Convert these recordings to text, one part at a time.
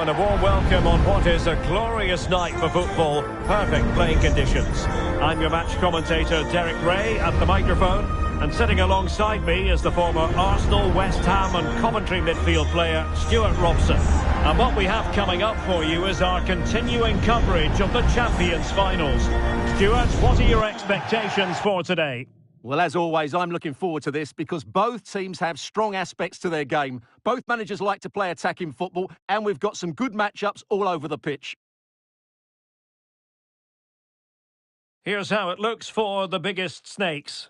and a warm welcome on what is a glorious night for football. Perfect playing conditions. I'm your match commentator, Derek Ray, at the microphone. And sitting alongside me is the former Arsenal, West Ham and Coventry midfield player, Stuart Robson. And what we have coming up for you is our continuing coverage of the Champions finals. Stuart, what are your expectations for today? Well, as always, I'm looking forward to this because both teams have strong aspects to their game. Both managers like to play attacking football, and we've got some good matchups all over the pitch. Here's how it looks for the biggest snakes.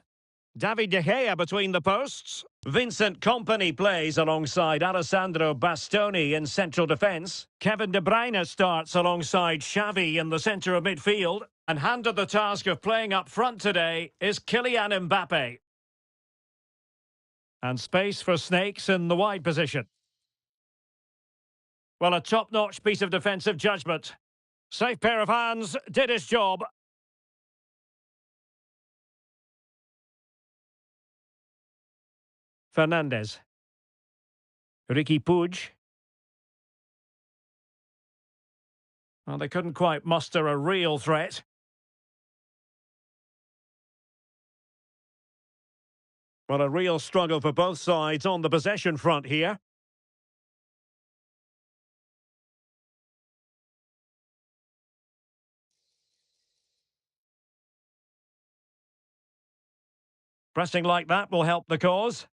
David De Gea between the posts. Vincent Kompany plays alongside Alessandro Bastoni in central defence. Kevin De Bruyne starts alongside Xavi in the centre of midfield. And handed the task of playing up front today is Kylian Mbappe. And space for snakes in the wide position. Well, a top-notch piece of defensive judgment. Safe pair of hands, did his job. Fernandes. Ricky Puig. Well, they couldn't quite muster a real threat. Well, a real struggle for both sides on the possession front here. Pressing like that will help the cause.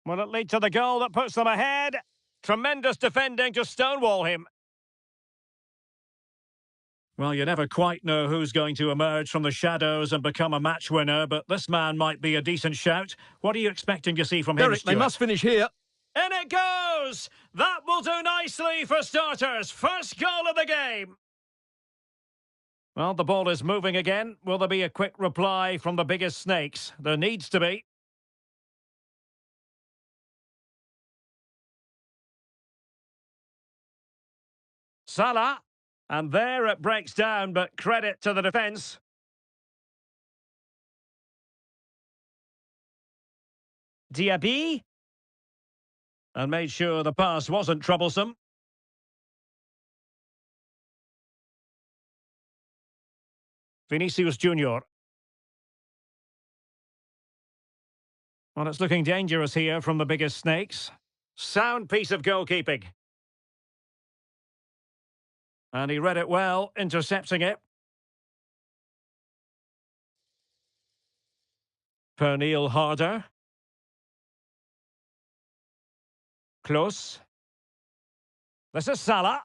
Will it lead to the goal that puts them ahead? Tremendous defending to stonewall him. Well, you never quite know who's going to emerge from the shadows and become a match winner, but this man might be a decent shout. What are you expecting to see from him, Derek, Stuart? they must finish here. In it goes! That will do nicely for starters. First goal of the game. Well, the ball is moving again. Will there be a quick reply from the biggest snakes? There needs to be. Salah. And there it breaks down, but credit to the defence. Diaby. And made sure the pass wasn't troublesome. Vinicius Junior. Well, it's looking dangerous here from the biggest snakes. Sound piece of goalkeeping. And he read it well, intercepting it. Pernille Harder. Close. This is Salah.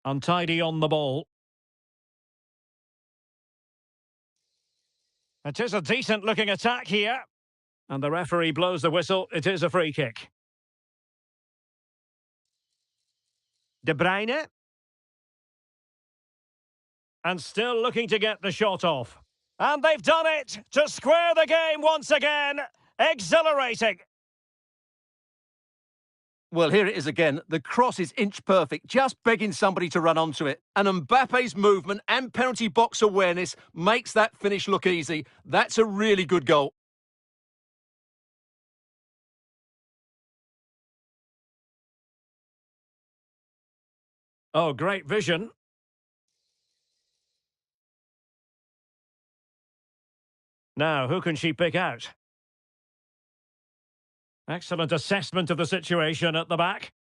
Untidy on the ball. It is a decent-looking attack here. And the referee blows the whistle. It is a free kick. De Bruyne. And still looking to get the shot off. And they've done it to square the game once again. Exhilarating. Well, here it is again. The cross is inch perfect, just begging somebody to run onto it. And Mbappe's movement and penalty box awareness makes that finish look easy. That's a really good goal. Oh, great vision. Now, who can she pick out? Excellent assessment of the situation at the back.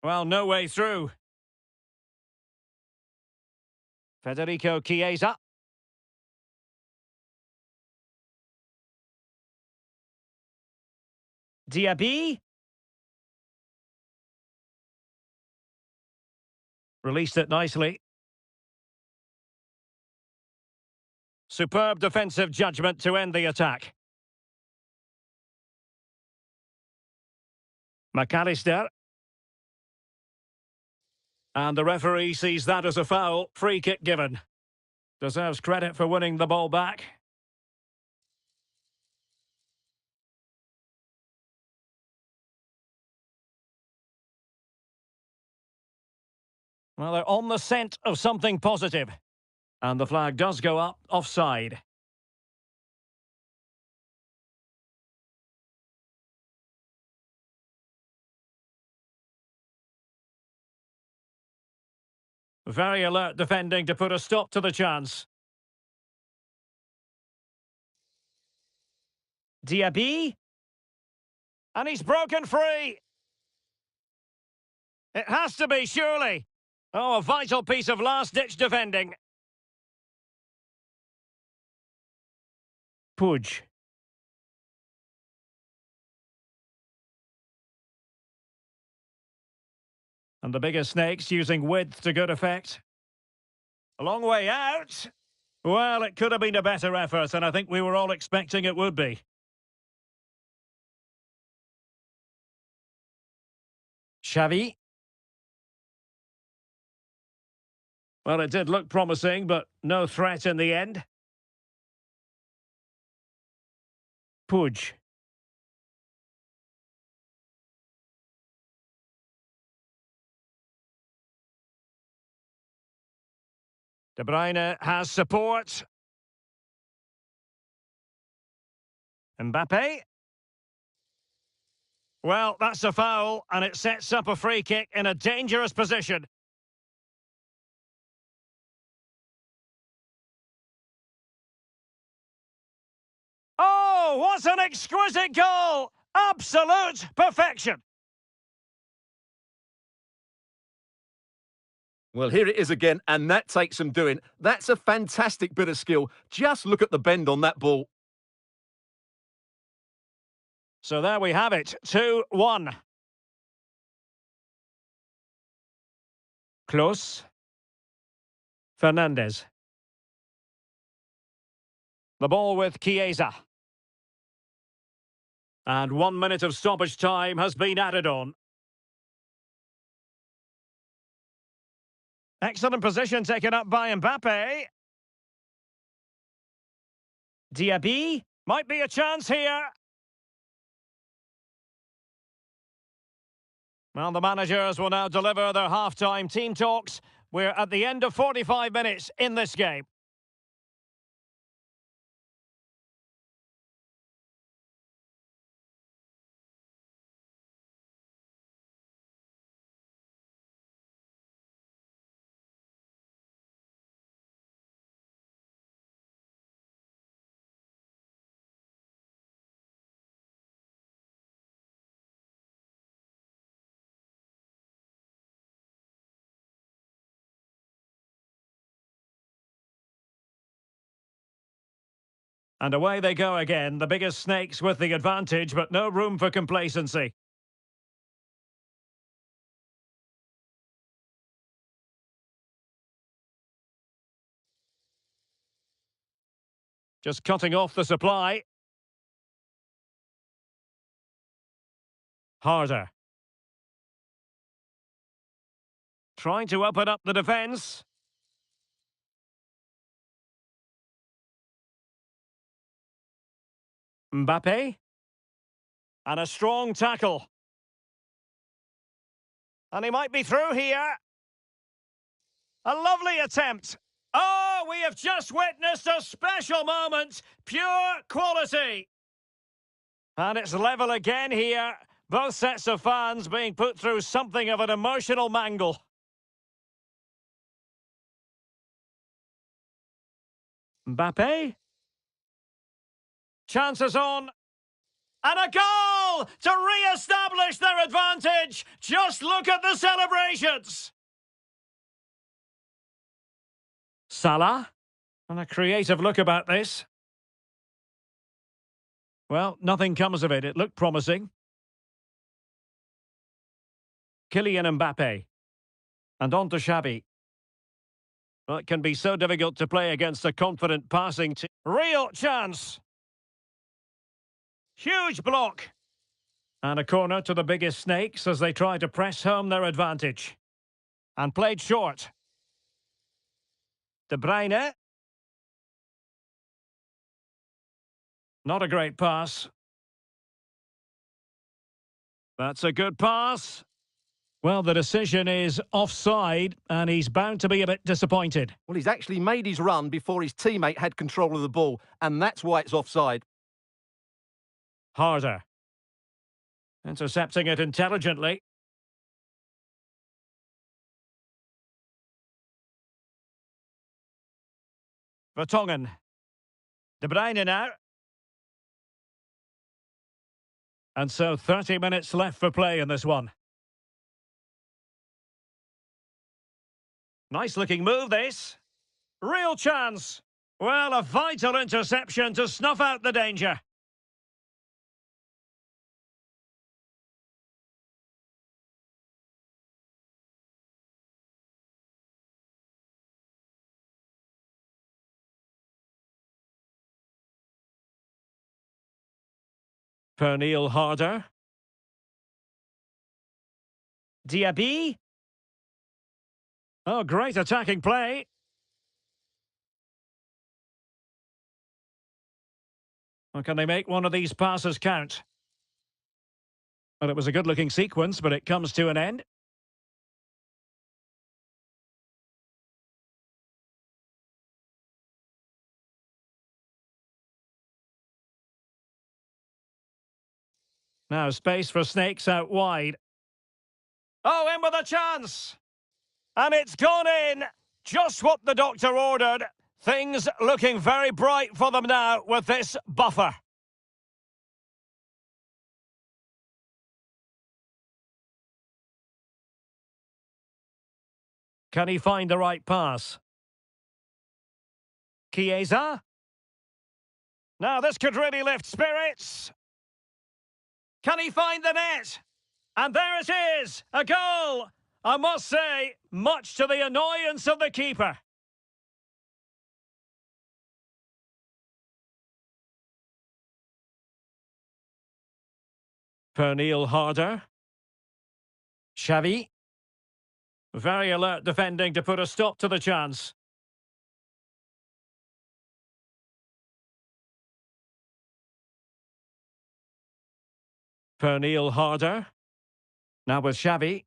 Well, no way through. Federico Chiesa. Diaby. Released it nicely. Superb defensive judgment to end the attack. McAllister. And the referee sees that as a foul. Free kick given. Deserves credit for winning the ball back. Well, they're on the scent of something positive. And the flag does go up offside. Very alert defending to put a stop to the chance. Diaby. And he's broken free. It has to be, surely. Oh, a vital piece of last-ditch defending. Puig. And the bigger snakes using width to good effect. A long way out. Well, it could have been a better effort, and I think we were all expecting it would be. Xavi. Well, it did look promising, but no threat in the end. Puig. De Bruyne has support. Mbappe. Well, that's a foul, and it sets up a free kick in a dangerous position. Oh, what an exquisite goal! Absolute perfection! Well, here it is again, and that takes some doing. That's a fantastic bit of skill. Just look at the bend on that ball. So there we have it, 2-1. Close. Fernandez. The ball with Chiesa. And 1 minute of stoppage time has been added on. Excellent position taken up by Mbappe. Diaby. Might be a chance here. Well, the managers will now deliver their half-time team talks. We're at the end of 45 minutes in this game. And away they go again, the biggest snakes with the advantage, but no room for complacency. Just cutting off the supply. Harder. Trying to open up the defence. Mbappe. And a strong tackle. And he might be through here. A lovely attempt. Oh, we have just witnessed a special moment. Pure quality. And it's level again here. Both sets of fans being put through something of an emotional mangle. Mbappe. Chances on. And a goal to re-establish their advantage. Just look at the celebrations. Salah. And a creative look about this. Well, nothing comes of it. It looked promising. Kylian Mbappe. And on to Xavi. Well, it can be so difficult to play against a confident passing team. Real chance. Huge block. And a corner to the biggest snakes as they try to press home their advantage. And played short. De Bruyne. Not a great pass. That's a good pass. Well, the decision is offside, and he's bound to be a bit disappointed. Well, he's actually made his run before his teammate had control of the ball, and that's why it's offside. Harder. Intercepting it intelligently. Vertonghen. De Bruyne now. And so 30 minutes left for play in this one. Nice looking move, this. Real chance. Well, a vital interception to snuff out the danger. Pernille Harder. Diaby. Oh, great attacking play. Or can they make one of these passes count? Well, it was a good-looking sequence, but it comes to an end. Now space for Snakes out wide. Oh, in with a chance! And it's gone in! Just what the doctor ordered. Things looking very bright for them now with this buffer. Can he find the right pass? Chiesa? Now this could really lift spirits. Can he find the net? And there it is, a goal! I must say, much to the annoyance of the keeper. Pernille Harder. Xavi. Very alert defending to put a stop to the chance. Pernille Harder. Now with Xavi.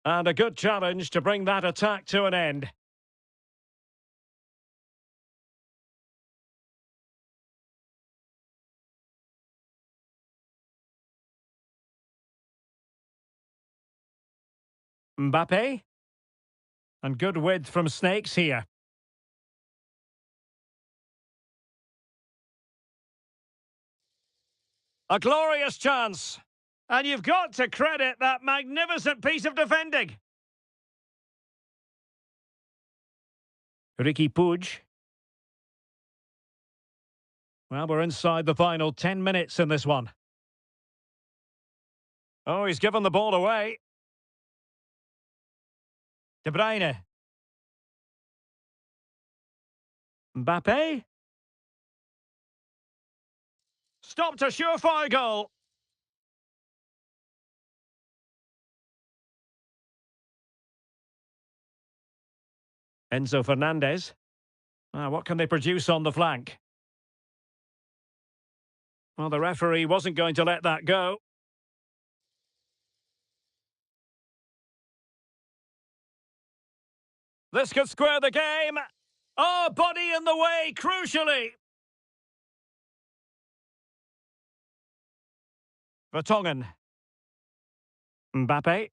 And a good challenge to bring that attack to an end. Mbappe. And good width from Snakes here. A glorious chance. And you've got to credit that magnificent piece of defending. Ricky Puig. Well, we're inside the final 10 minutes in this one. Oh, he's given the ball away. De Bruyne. Mbappe. Stopped a surefire goal. Enzo Fernandez. What can they produce on the flank? Well, the referee wasn't going to let that go. This could square the game. Oh, body in the way, crucially. Vertonghen. Mbappe.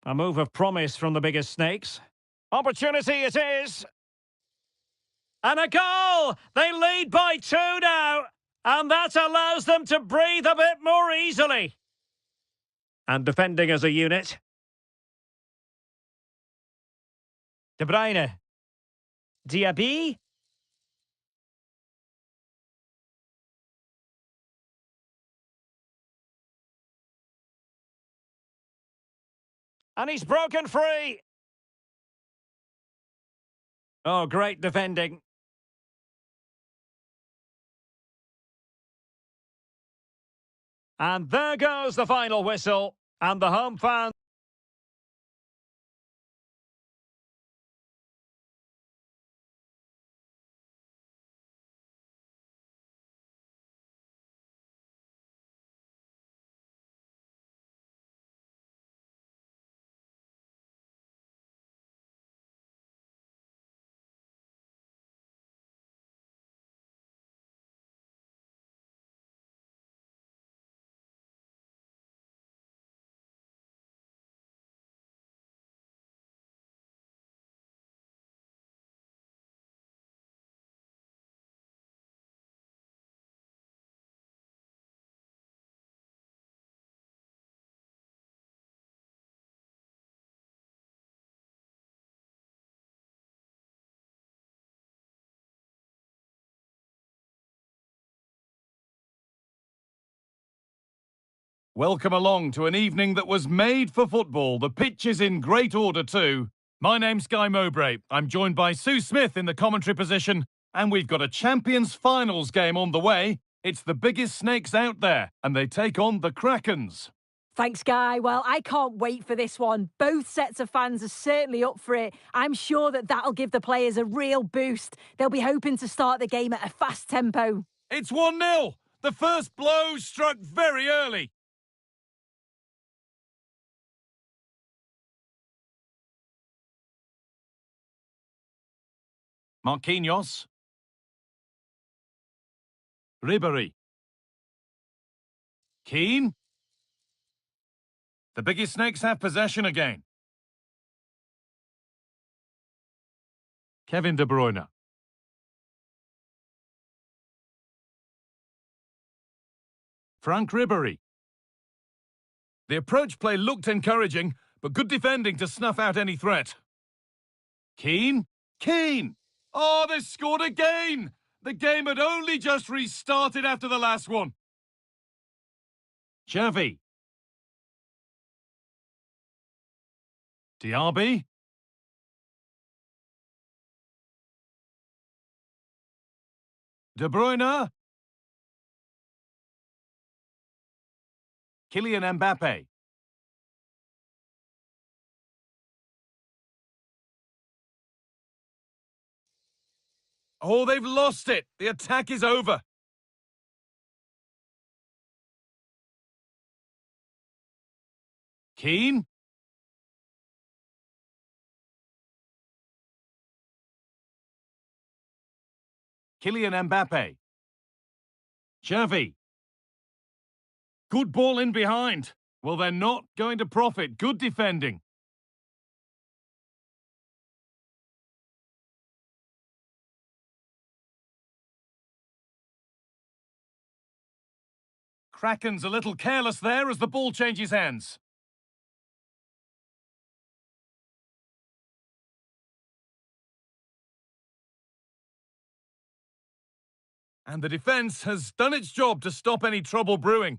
A move of promise from the biggest Snakes. Opportunity it is. And a goal! They lead by 2 now. And that allows them to breathe a bit more easily. And defending as a unit. De Bruyne. Diaby. And he's broken free. Oh, great defending. And there goes the final whistle. And the home fans Welcome along to an evening that was made for football. The pitch is in great order too. My name's Guy Mowbray. I'm joined by Sue Smith in the commentary position, and we've got a Champions Finals game on the way. It's the biggest snakes out there, and they take on the Krakens. Thanks, Guy. Well, I can't wait for this one. Both sets of fans are certainly up for it. I'm sure that'll give the players a real boost. They'll be hoping to start the game at a fast tempo. It's 1-0. The first blow struck very early. Marquinhos. Ribéry. Keane. The biggest snakes have possession again. Kevin De Bruyne. Frank Ribéry. The approach play looked encouraging, but good defending to snuff out any threat. Keane. Keane! Oh, they scored again! The game had only just restarted after the last one. Xavi. Diaby. De Bruyne. Kylian Mbappe. Oh, they've lost it. The attack is over. Keane. Kylian Mbappe. Xavi. Good ball in behind. Well, they're not going to profit. Good defending. Kraken's a little careless there as the ball changes hands. And the defence has done its job to stop any trouble brewing.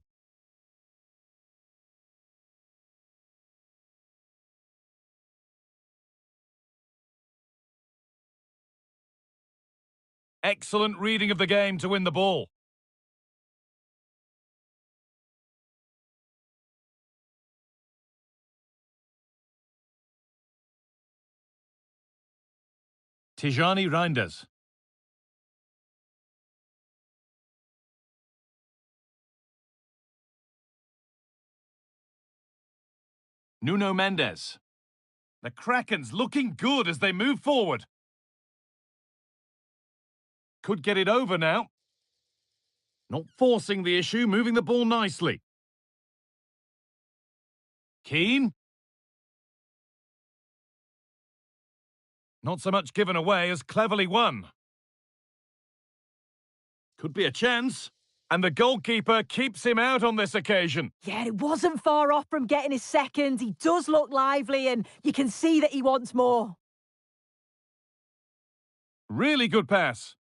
Excellent reading of the game to win the ball. Tijani Reinders. Nuno Mendes. The Krakens looking good as they move forward. Could get it over now. Not forcing the issue, moving the ball nicely. Keane. Not so much given away as cleverly won. Could be a chance. And the goalkeeper keeps him out on this occasion. Yeah, it wasn't far off from getting his second. He does look lively and you can see that he wants more. Really good pass.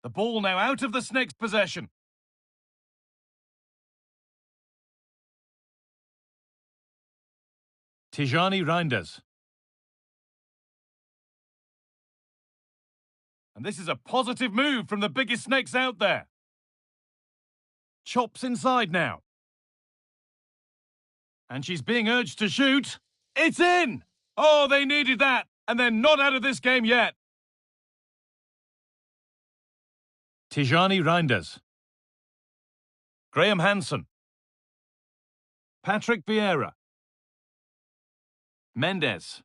The ball now out of the Snakes' possession. Tijani Reinders. And this is a positive move from the biggest snakes out there. Chops inside now. And she's being urged to shoot. It's in! Oh, they needed that. And they're not out of this game yet. Tijani Reinders. Graham Hansen. Patrick Vieira. Mendes.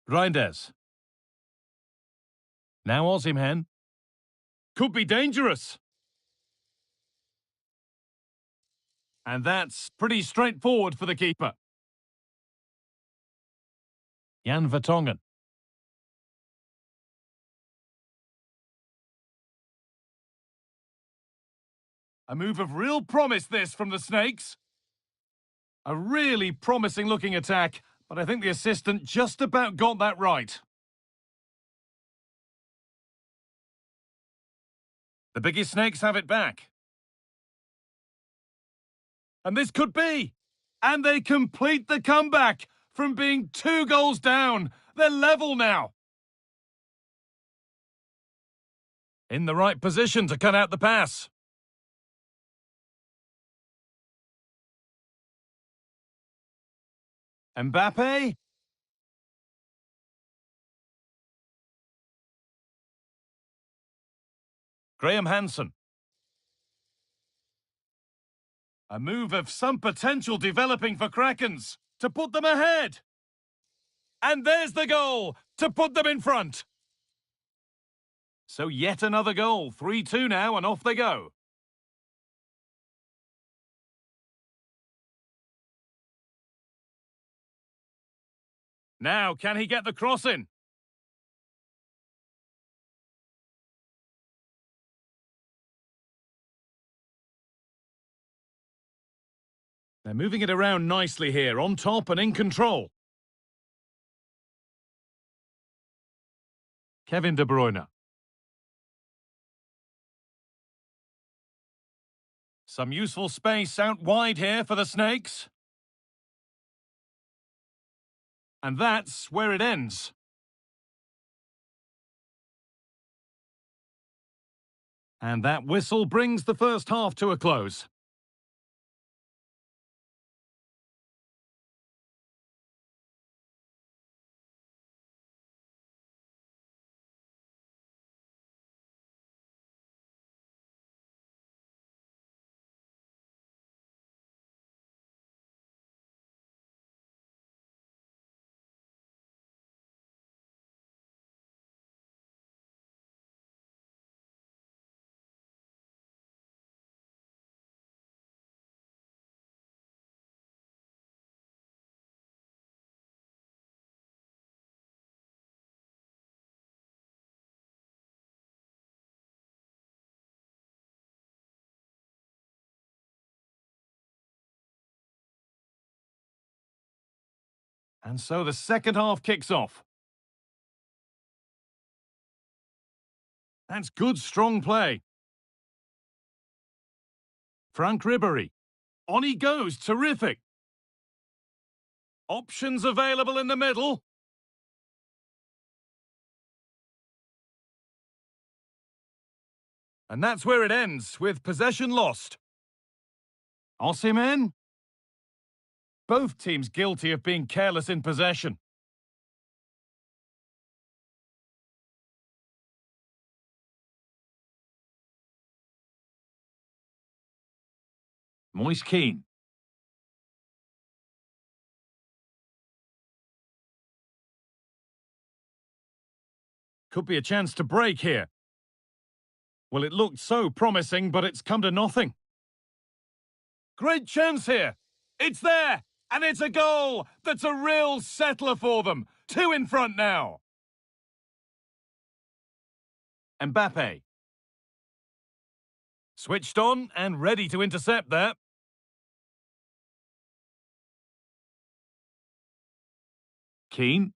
Reinders. Now Osimhen. Could be dangerous. And that's pretty straightforward for the keeper. Jan Vertonghen. A move of real promise this from the Snakes. A really promising looking attack, but I think the assistant just about got that right. The biggest snakes have it back. And this could be. And they complete the comeback from being 2 goals down. They're level now. In the right position to cut out the pass. Mbappe. Graham Hansen. A move of some potential developing for Krakens to put them ahead. And there's the goal to put them in front. So yet another goal. 3-2 now, and off they go. Now, can he get the cross in? They're moving it around nicely here, on top and in control. Kevin De Bruyne. Some useful space out wide here for the Snakes. And that's where it ends. And that whistle brings the first half to a close. And so the second half kicks off. That's good, strong play. Frank Ribery. On he goes, terrific. Options available in the middle. And that's where it ends, with possession lost. Osimhen. Both teams guilty of being careless in possession. Moise Kean. Could be a chance to break here. Well, it looked so promising, but it's come to nothing. Great chance here. It's there, and it's a goal. That's a real settler for them. 2 in front now. Mbappe. Switched on and ready to intercept there. Keane.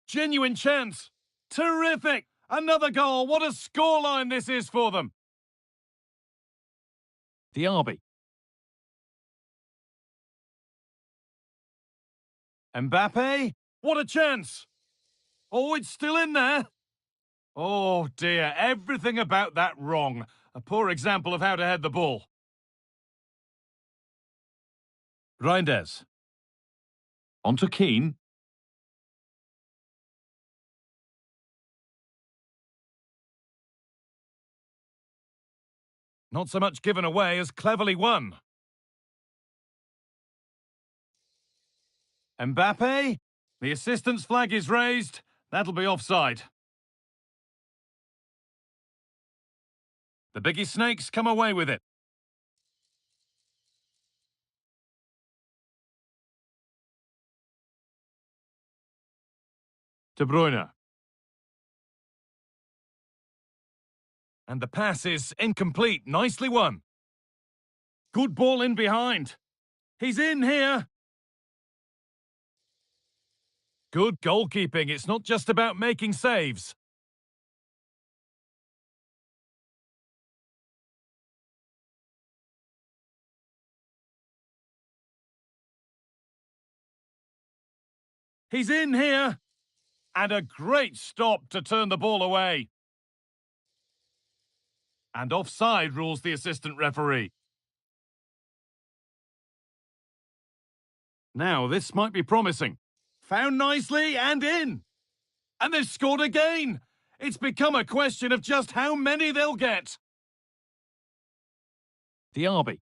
Genuine chance. Terrific. Another goal. What a scoreline this is for them. Diaby. Mbappe. What a chance. Oh, it's still in there. Oh dear, everything about that wrong. A poor example of how to head the ball. Reinders. On to Keane. Not so much given away as cleverly won. Mbappe. The assistant's flag is raised. That'll be offside. The biggest Snakes come away with it. De Bruyne. And the pass is incomplete. Nicely won. Good ball in behind. He's in here. Good goalkeeping. It's not just about making saves. He's in here. And a great stop to turn the ball away. And offside rules the assistant referee. Now, this might be promising. Found nicely and in. And they've scored again. It's become a question of just how many they'll get. Diaby.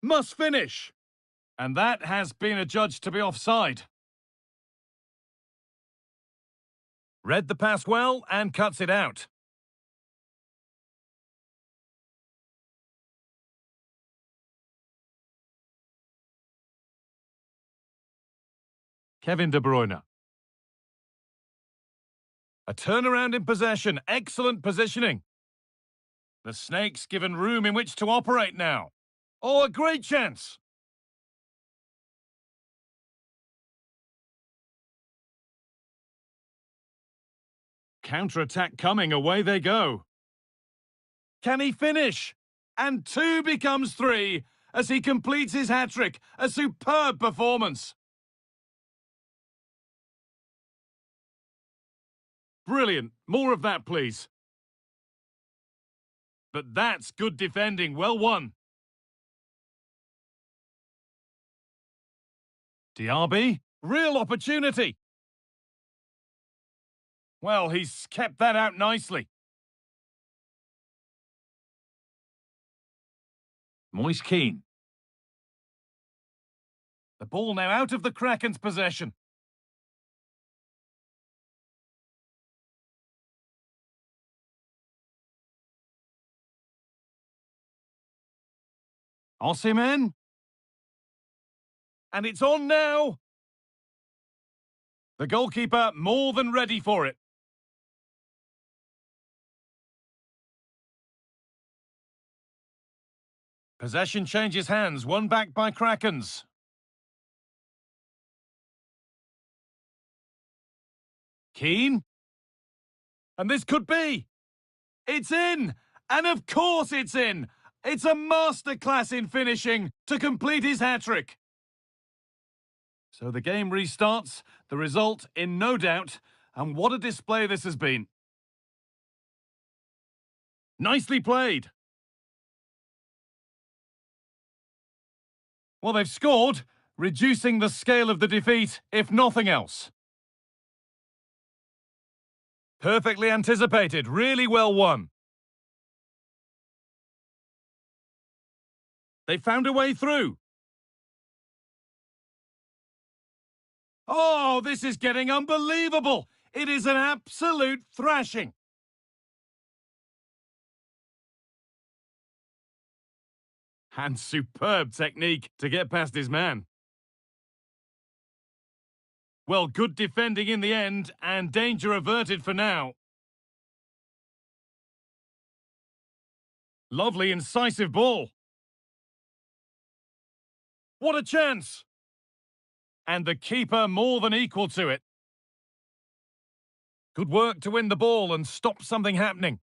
Must finish. And that has been adjudged to be offside. Read the pass well and cuts it out. Kevin De Bruyne. A turnaround in possession. Excellent positioning. The Snakes given room in which to operate now. Oh, a great chance. Counter-attack coming, away they go. Can he finish? And 2 becomes 3 as he completes his hat-trick. A superb performance. Brilliant. More of that, please. But that's good defending. Well won. Diaby. Real opportunity. Well, he's kept that out nicely. Moise Kean. The ball now out of the Kraken's possession. Osimhen. And it's on now. The goalkeeper more than ready for it. Possession changes hands, won back by Krakens. Keane. And this could be. It's in! And of course it's in! It's a masterclass in finishing to complete his hat-trick. So the game restarts, the result in no doubt, and what a display this has been. Nicely played. Well, they've scored, reducing the scale of the defeat, if nothing else. Perfectly anticipated, really well won. They found a way through. Oh, this is getting unbelievable. It is an absolute thrashing. And superb technique to get past his man. Well, good defending in the end, and danger averted for now. Lovely, incisive ball. What a chance! And the keeper more than equal to it. Good work to win the ball and stop something happening.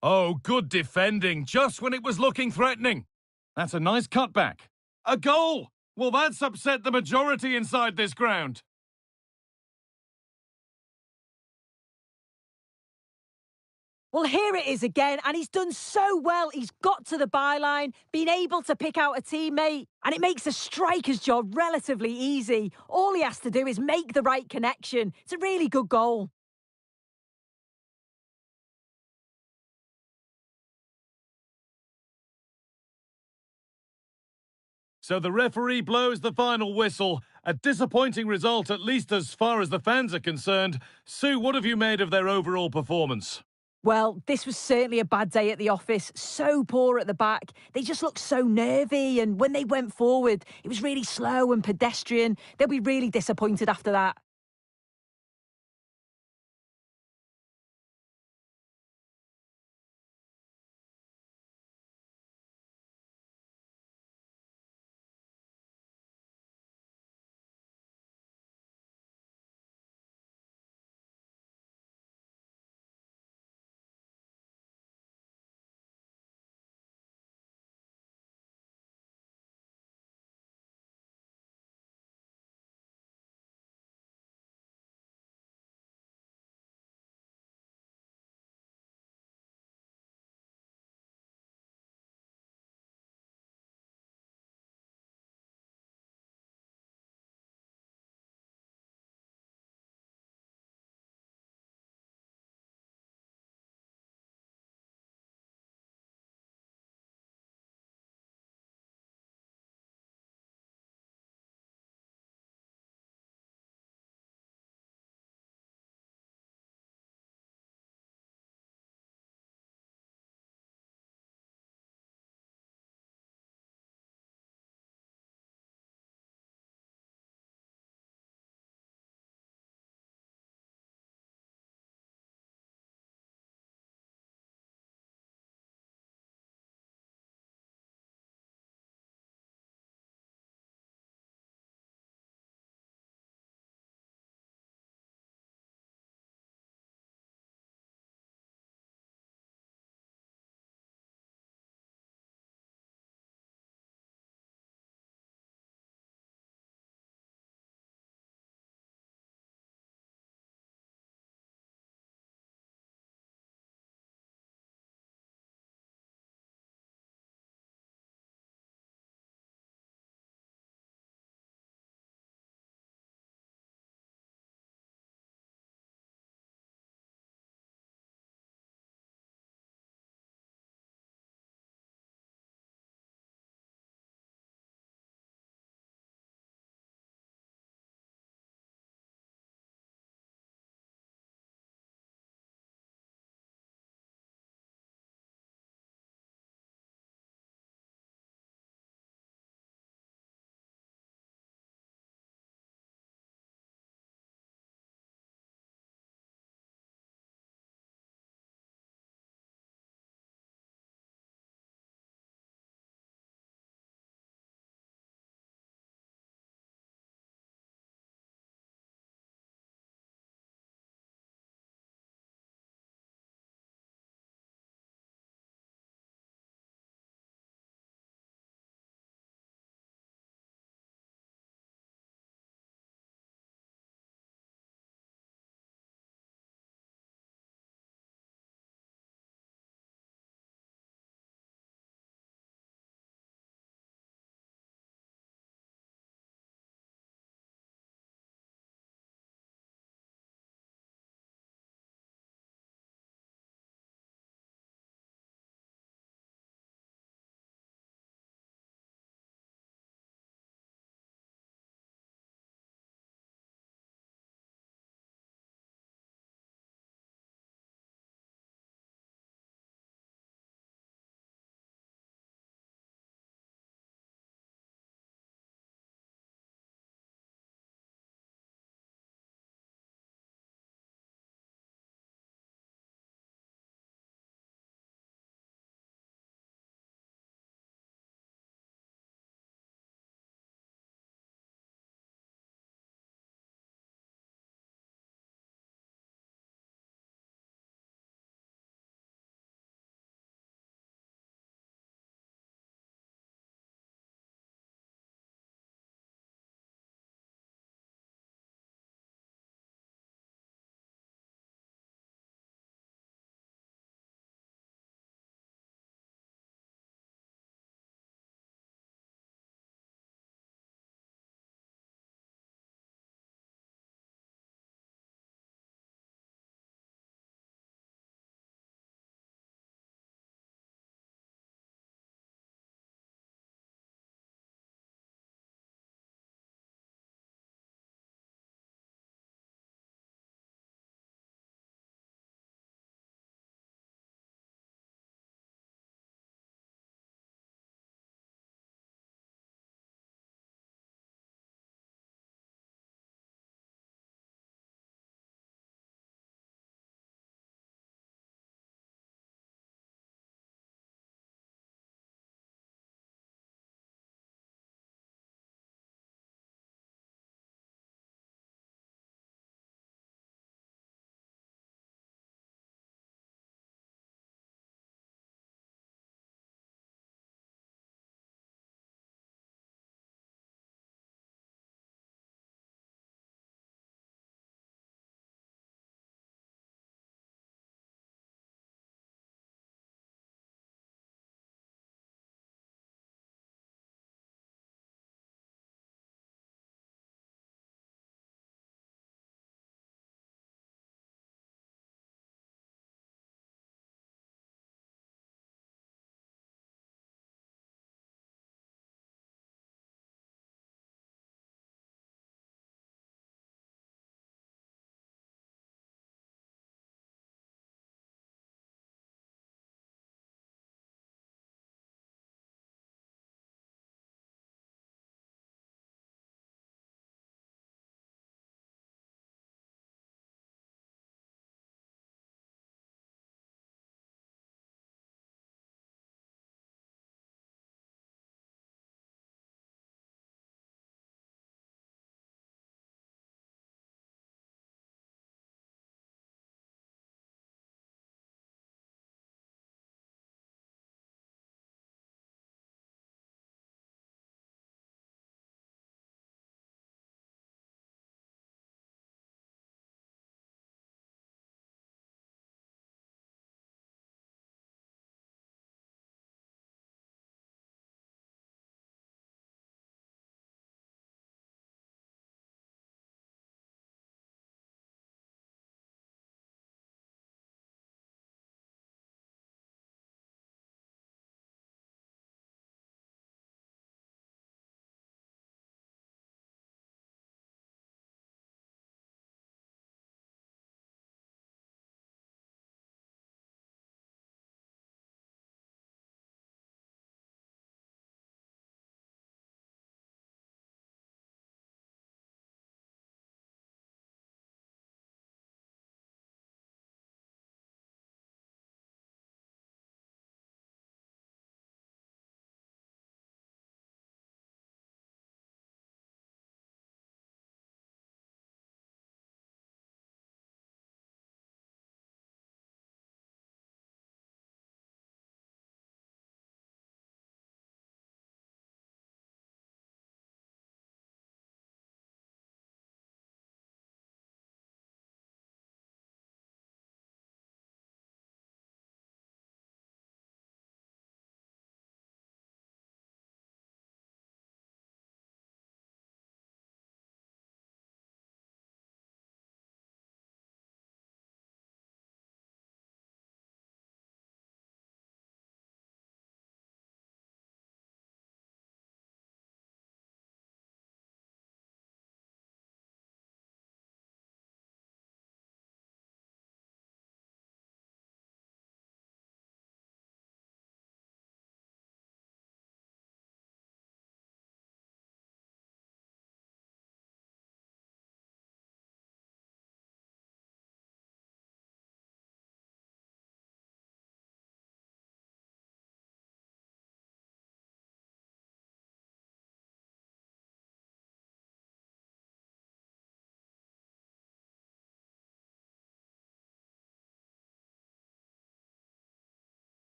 Oh, good defending, just when it was looking threatening. That's a nice cutback. A goal! Well, that's upset the majority inside this ground. Well, here it is again, and he's done so well. He's got to the byline, been able to pick out a teammate, and it makes the striker's job relatively easy. All he has to do is make the right connection. It's a really good goal. So the referee blows the final whistle. A disappointing result, at least as far as the fans are concerned. Sue, what have you made of their overall performance? Well, this was certainly a bad day at the office. So poor at the back. They just looked so nervy, and when they went forward, it was really slow and pedestrian. They'll be really disappointed after that.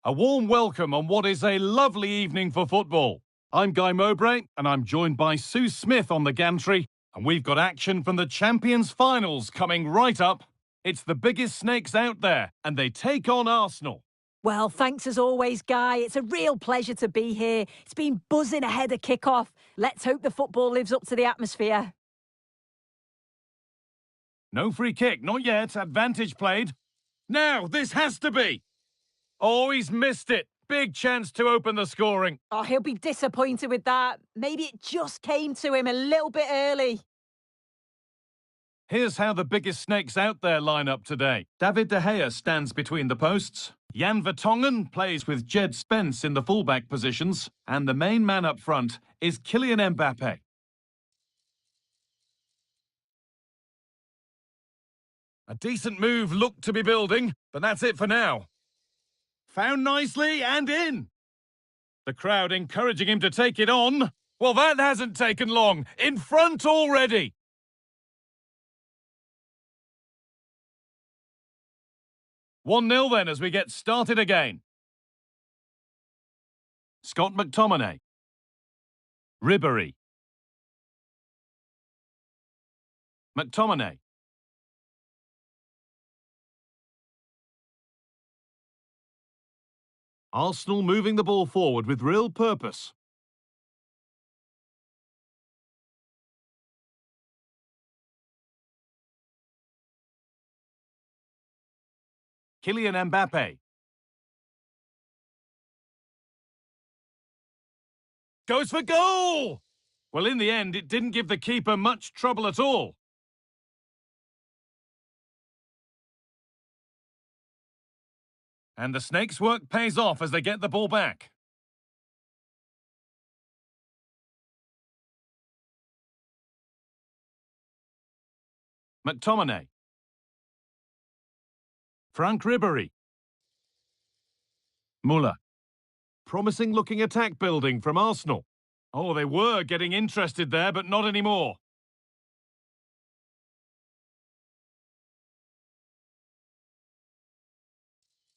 A warm welcome on what is a lovely evening for football. I'm Guy Mowbray, and I'm joined by Sue Smith on the gantry, and we've got action from the Champions finals coming right up. It's the biggest snakes out there, and they take on Arsenal. Well, thanks as always, Guy. It's a real pleasure to be here. It's been buzzing ahead of kick-off. Let's hope the football lives up to the atmosphere. No free kick, not yet. Advantage played. Now, this has to be. Oh, he's missed it. Big chance to open the scoring. Oh, he'll be disappointed with that. Maybe it just came to him a little bit early. Here's how the biggest snakes out there line up today. David De Gea stands between the posts. Jan Vertonghen plays with Jed Spence in the fullback positions. And the main man up front is Kylian Mbappe. A decent move looked to be building, but that's it for now. Found nicely and in. The crowd encouraging him to take it on. Well, that hasn't taken long. In front already. One 0 then as we get started again. Scott McTominay. Ribéry. McTominay. Arsenal moving the ball forward with real purpose. Kylian Mbappe. Goes for goal! Well, in the end, it didn't give the keeper much trouble at all. And the Snakes' work pays off as they get the ball back. McTominay. Frank Ribéry. Müller. Promising looking attack building from Arsenal. Oh, they were getting interested there, but not anymore.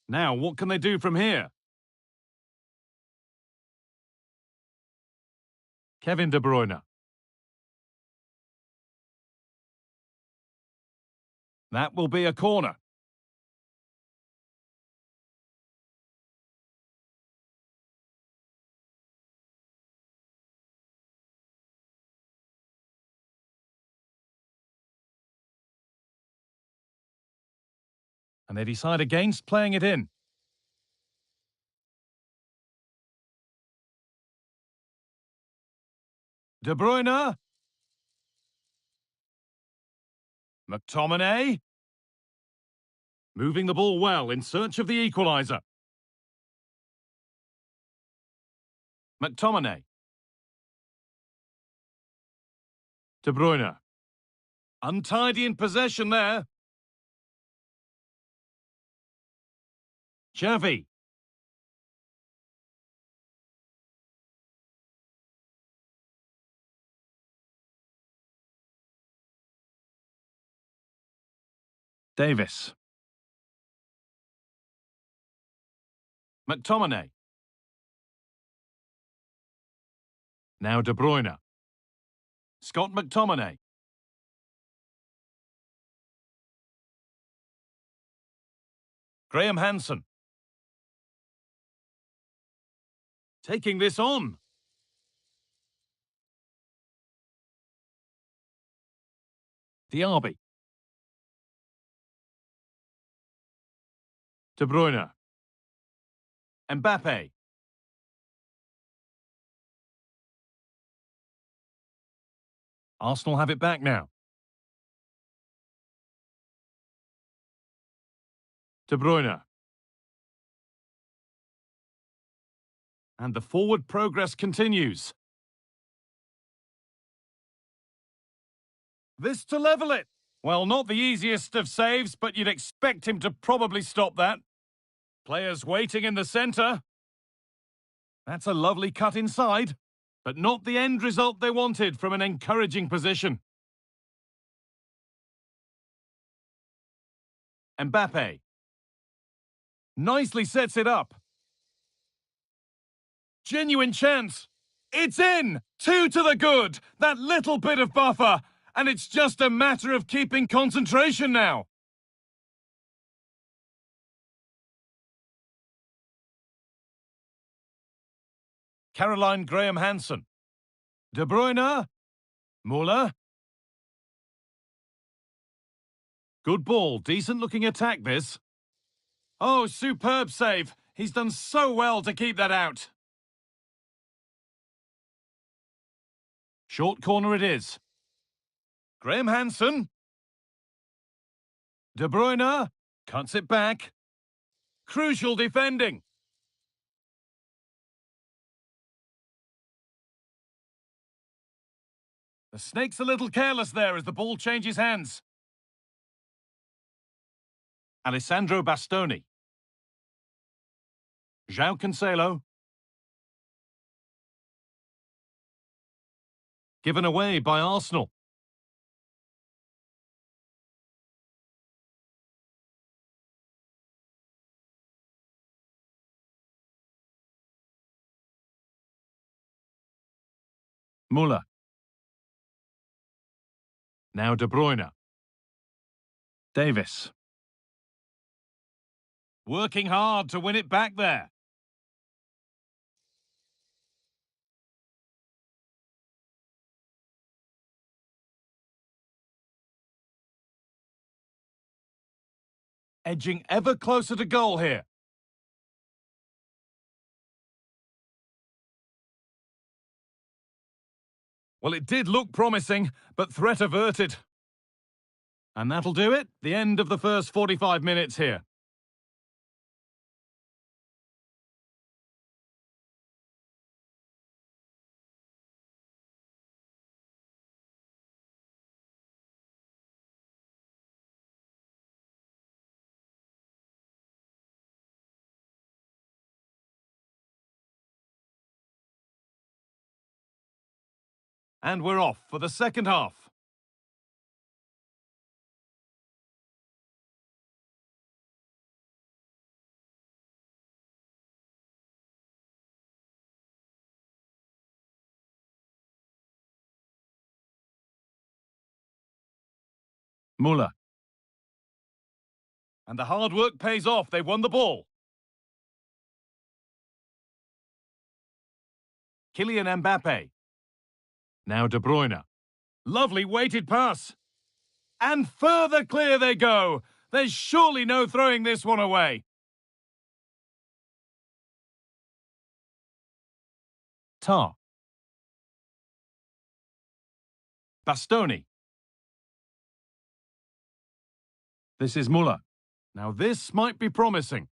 Now, what can they do from here? Kevin De Bruyne. That will be a corner. And they decide against playing it in. De Bruyne. McTominay. Moving the ball well in search of the equaliser. McTominay. De Bruyne. Untidy in possession there. Xavi. Davis. McTominay. Now De Bruyne. Scott McTominay. Graham Hansen. Taking this on. Diaby. De Bruyne. Mbappe. Arsenal have it back now. De Bruyne. And the forward progress continues. This to level it. Well, not the easiest of saves, but you'd expect him to probably stop that. Players waiting in the centre. That's a lovely cut inside, but not the end result they wanted from an encouraging position. Mbappe. Nicely sets it up. Genuine chance. It's in! 2 to the good! That little bit of buffer! And it's just a matter of keeping concentration now. Caroline Graham-Hansen. De Bruyne. Muller. Good ball. Decent-looking attack, this. Oh, superb save. He's done so well to keep that out. Short corner it is. Graham-Hansen. De Bruyne. Cuts it back. Crucial defending. The snake's a little careless there as the ball changes hands. Alessandro Bastoni. João Cancelo. Given away by Arsenal. Muller. Now De Bruyne. Davis. Working hard to win it back there. Edging ever closer to goal here. Well, it did look promising, but threat averted. And that'll do it. The end of the first 45 minutes here. And we're off for the second half. Muller. And the hard work pays off. They won the ball. Kylian Mbappe. Now De Bruyne. Lovely weighted pass. And further clear they go. There's surely no throwing this one away. Tar. Bastoni. This is Muller. Now this might be promising.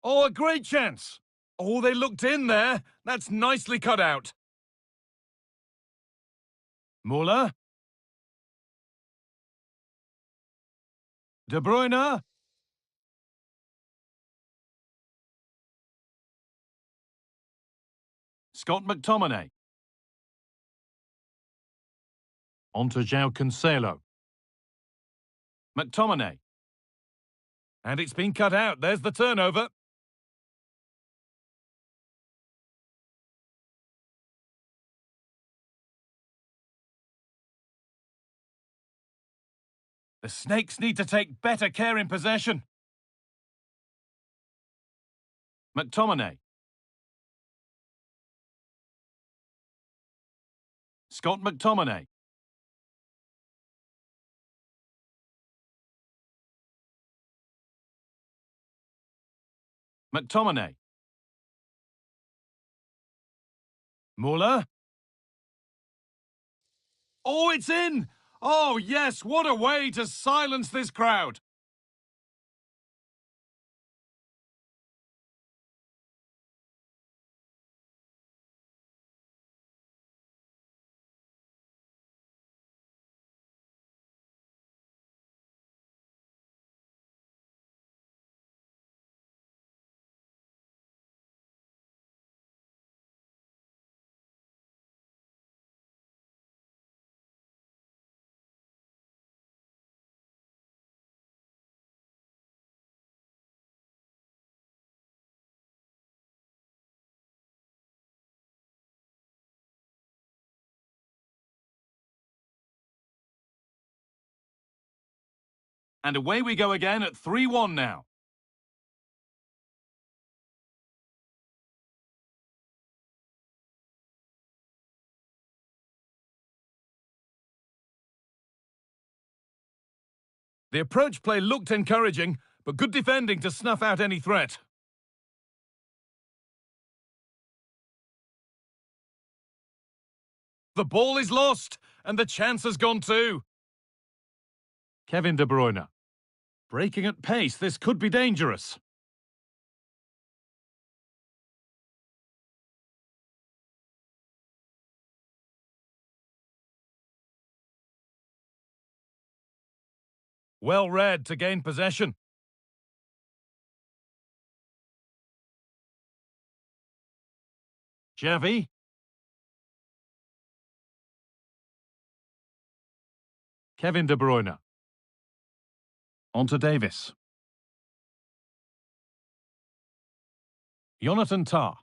Oh, a great chance. Oh, they looked in there. That's nicely cut out. Muller. De Bruyne. Scott McTominay. On to João Cancelo. McTominay. And it's been cut out. There's the turnover. The Snakes need to take better care in possession. McTominay. Scott McTominay. McTominay. Muller. Oh, it's in! Oh, yes, what a way to silence this crowd. And away we go again at 3-1 now. The approach play looked encouraging, but good defending to snuff out any threat. The ball is lost, and the chance has gone too. Kevin De Bruyne. Breaking at pace, this could be dangerous. Well read to gain possession. Xavi. Kevin De Bruyne. On to Davis. Jonathan Tah.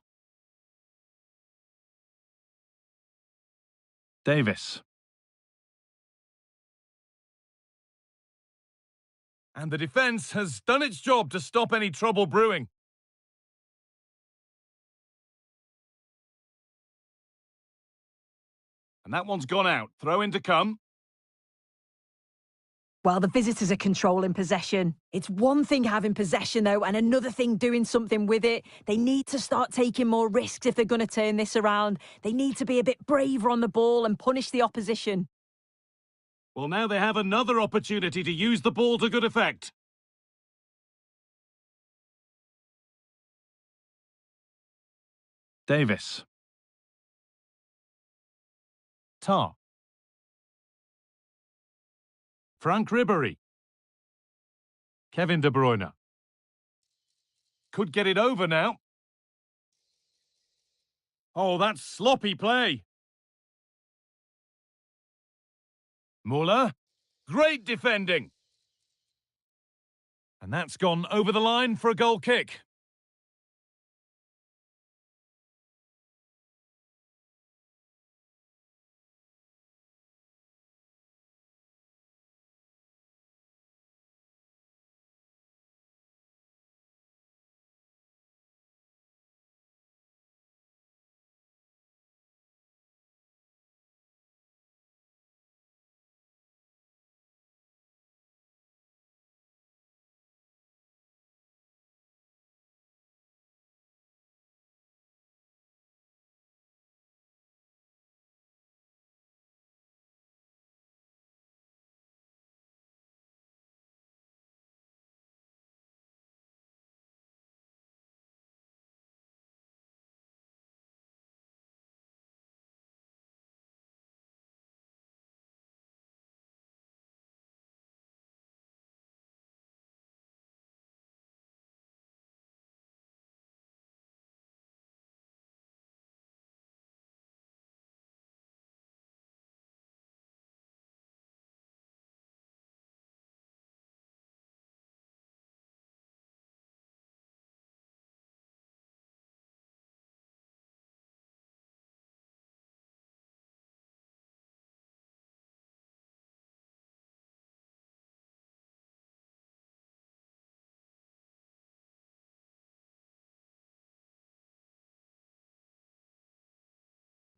Davis. And the defence has done its job to stop any trouble brewing. And that one's gone out. Throw in to come. Well, the visitors are controlling possession. It's one thing having possession, though, and another thing doing something with it. They need to start taking more risks if they're going to turn this around. They need to be a bit braver on the ball and punish the opposition. Well, now they have another opportunity to use the ball to good effect. Davis. Tah. Frank Ribery. Kevin De Bruyne. Could get it over now. Oh, that's sloppy play. Muller. Great defending. And that's gone over the line for a goal kick.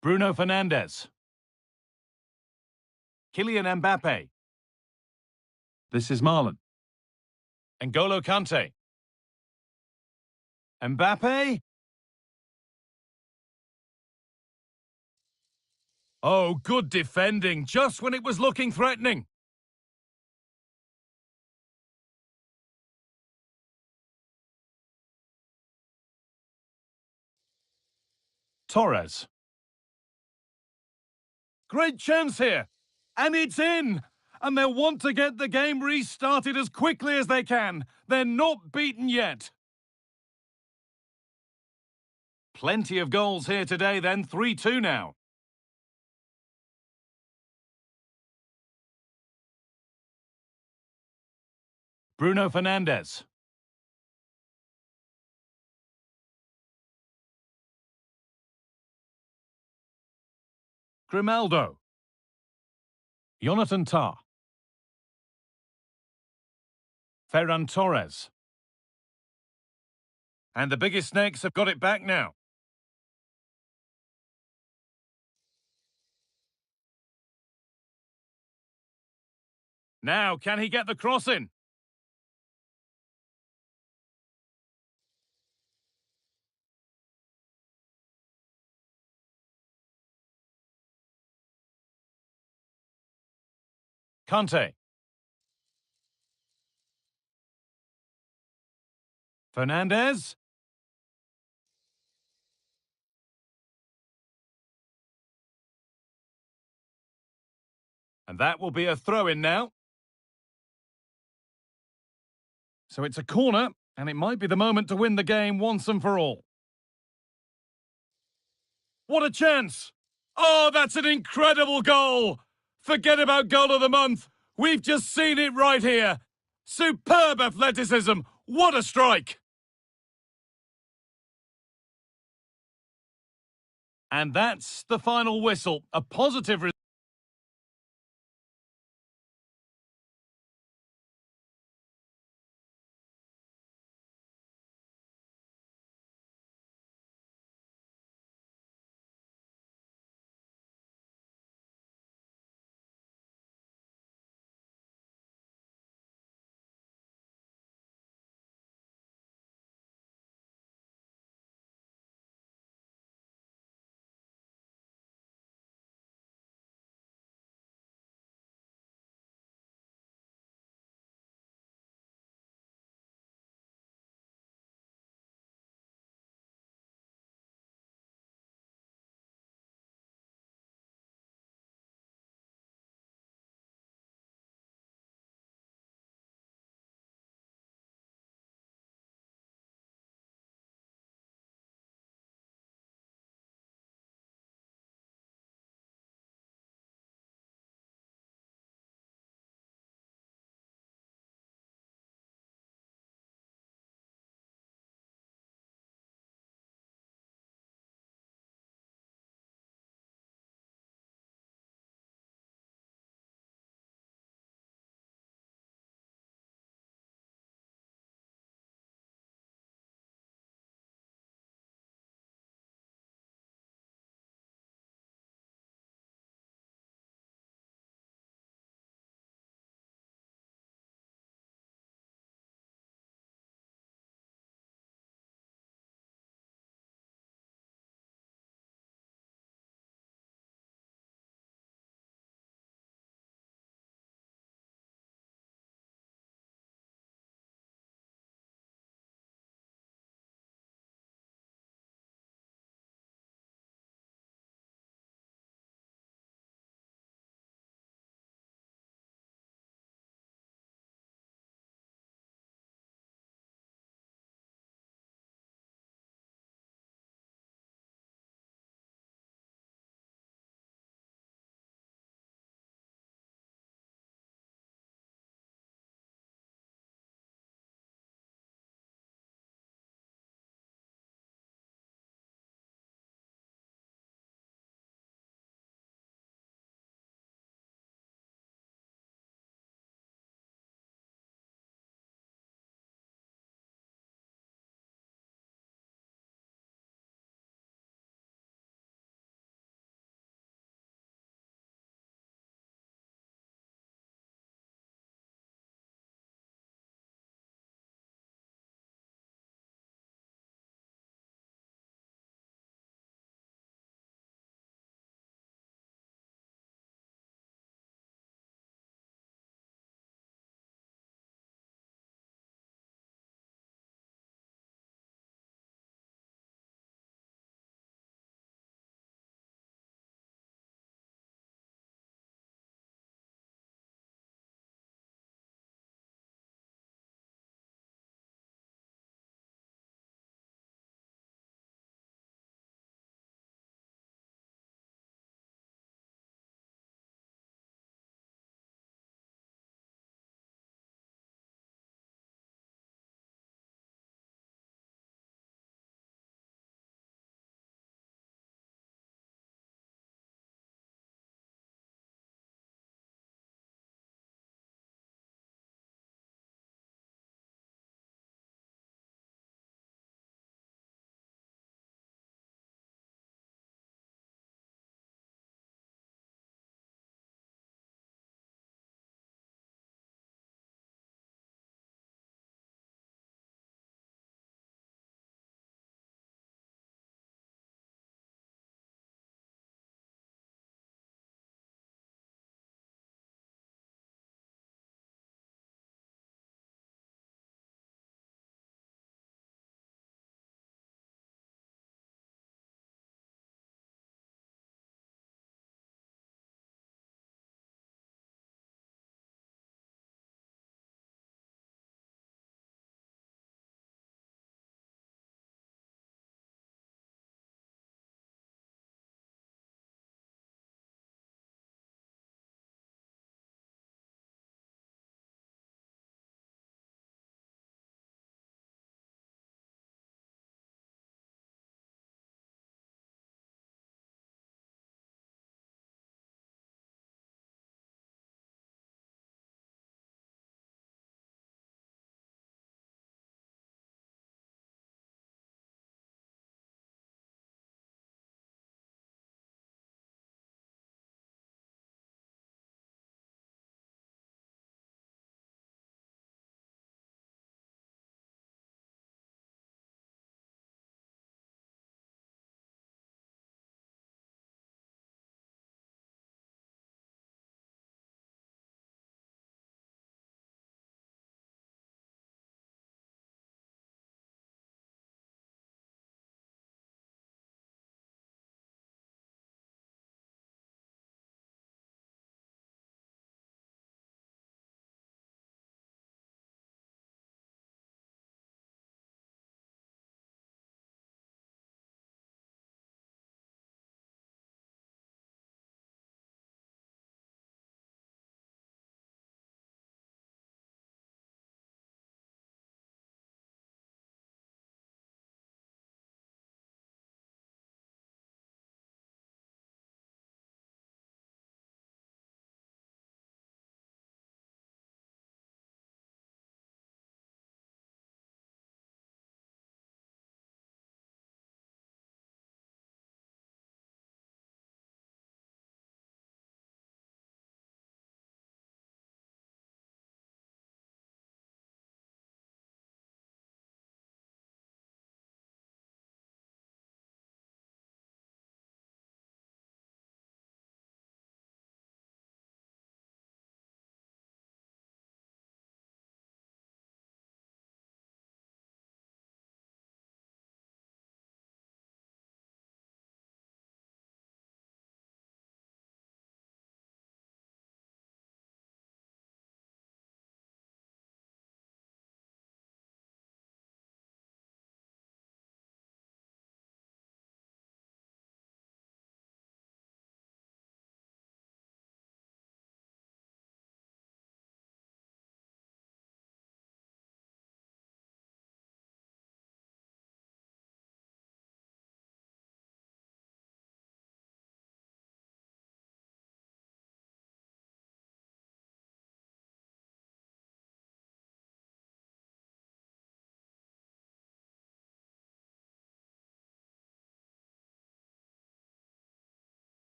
Bruno Fernandes. Kylian Mbappe. This is Marlon. N'Golo Kante. Mbappe. Oh, good defending, just when it was looking threatening. Torres. Great chance here. And it's in. And they'll want to get the game restarted as quickly as they can. They're not beaten yet. Plenty of goals here today then. 3-2 now. Bruno Fernandes. Grimaldo. Jonathan Tah. Ferran Torres. And the biggest snakes have got it back now. Now, can he get the cross in? Kante. Fernandez. And that will be a throw-in now. So it's a corner, and it might be the moment to win the game once and for all. What a chance! Oh, that's an incredible goal! Forget about goal of the month. We've just seen it right here. Superb athleticism. What a strike! And that's the final whistle. A positive result.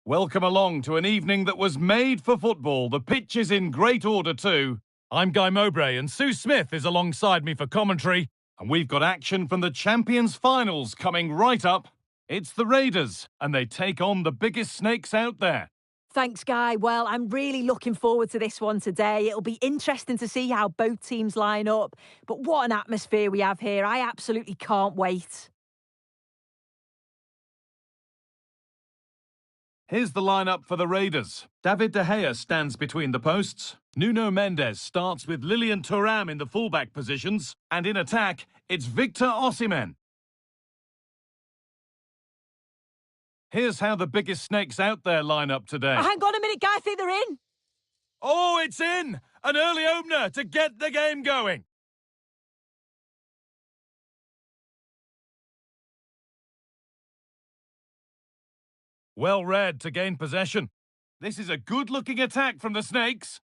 Welcome along to an evening that was made for football. The pitch is in great order too. I'm Guy Mowbray and Sue Smith is alongside me for commentary. And we've got action from the Champions finals coming right up. It's the Raiders and they take on the biggest snakes out there. Thanks, Guy. Well, I'm really looking forward to this one today. It'll be interesting to see how both teams line up. But what an atmosphere we have here. I absolutely can't wait. Here's the lineup for the Raiders. David De Gea stands between the posts. Nuno Mendes starts with Lilian Thuram in the fullback positions. And in attack, it's Victor Osimhen. Here's how the biggest snakes out there line up today. Hang on a minute, Guy. I think they're in. Oh, it's in! An early opener to get the game going. Well read to gain possession. This is a good-looking attack from the Snakes.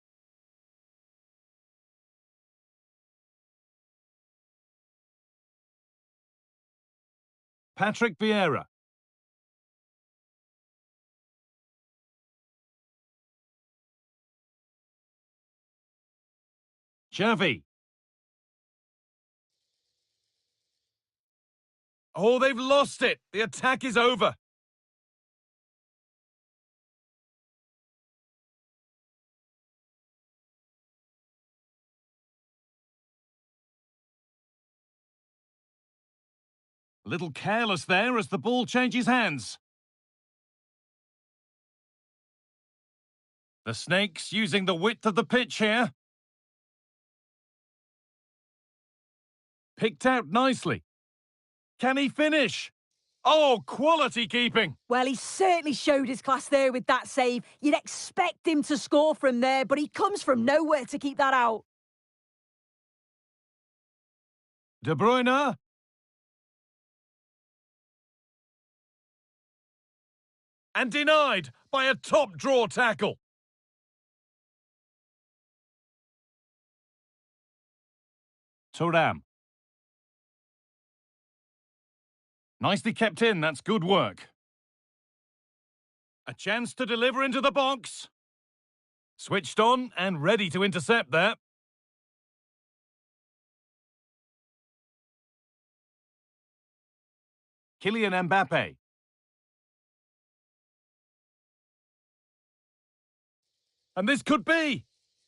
Patrick Vieira. Xavi. Oh, they've lost it. The attack is over. A little careless there as the ball changes hands. The Snakes using the width of the pitch here. Picked out nicely. Can he finish? Oh, quality keeping. Well, he certainly showed his class there with that save. You'd expect him to score from there, but he comes from nowhere to keep that out. De Bruyne. And denied by a top draw tackle. Thuram. Nicely kept in, that's good work. A chance to deliver into the box. Switched on and ready to intercept there. Kylian Mbappe. And this could be.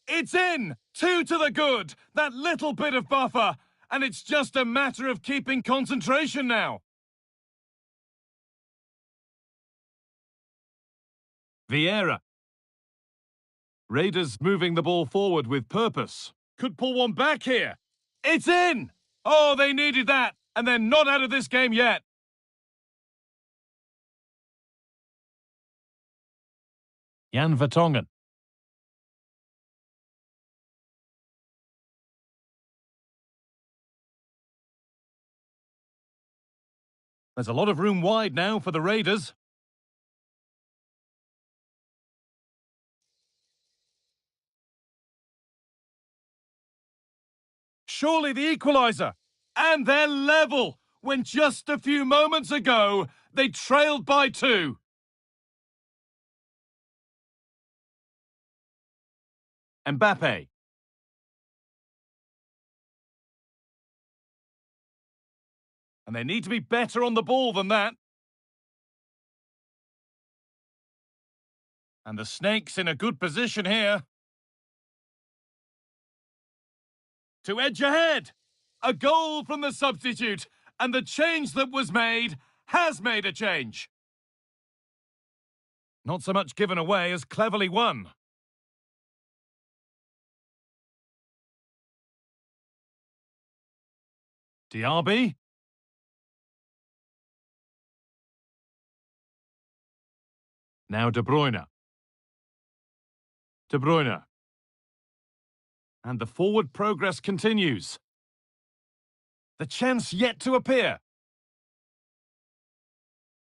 It's in! 2 to the good! That little bit of buffer! And it's just a matter of keeping concentration now. Vieira. Raiders moving the ball forward with purpose. Could pull one back here. It's in! Oh, they needed that, and they're not out of this game yet. Jan Vertonghen. There's a lot of room wide now for the Raiders. Surely the equaliser. And they're level when just a few moments ago they trailed by 2. Mbappe. And they need to be better on the ball than that. And the Snakes in a good position here. To edge ahead. A goal from the substitute. And the change that was made has made a change. Not so much given away as cleverly won. Diaby. Now De Bruyne. De Bruyne. And the forward progress continues. The chance yet to appear.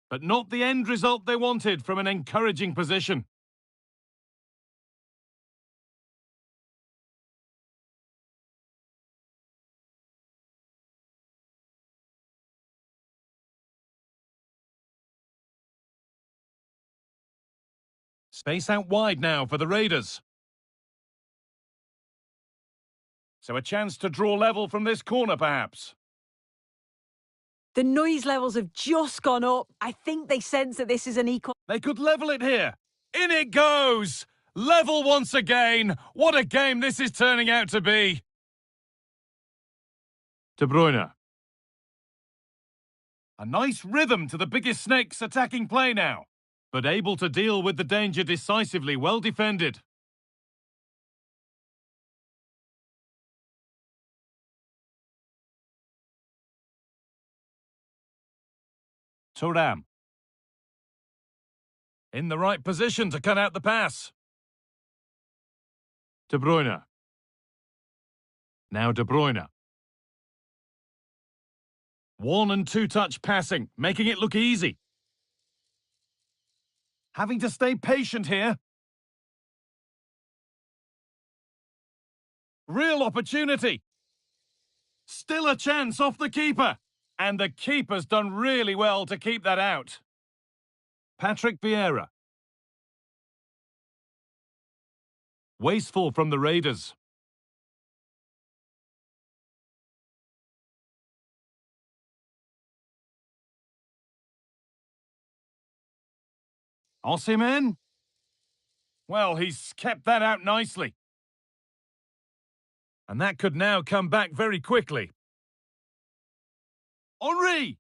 But not the end result they wanted from an encouraging position. Space out wide now for the Raiders. So a chance to draw level from this corner, perhaps. The noise levels have just gone up. I think they sense that this is an equal... They could level it here. In it goes! Level once again. What a game this is turning out to be. De Bruyne. A nice rhythm to the biggest snake's attacking play now, but able to deal with the danger decisively, well defended. Thuram. In the right position to cut out the pass. De Bruyne. Now De Bruyne. 1- and 2-touch passing, making it look easy. Having to stay patient here. Real opportunity. Still a chance off the keeper. And the keeper's done really well to keep that out. Patrick Vieira. Wasteful from the Raiders. Osimhen? Well, he's kept that out nicely. And that could now come back very quickly. Henry!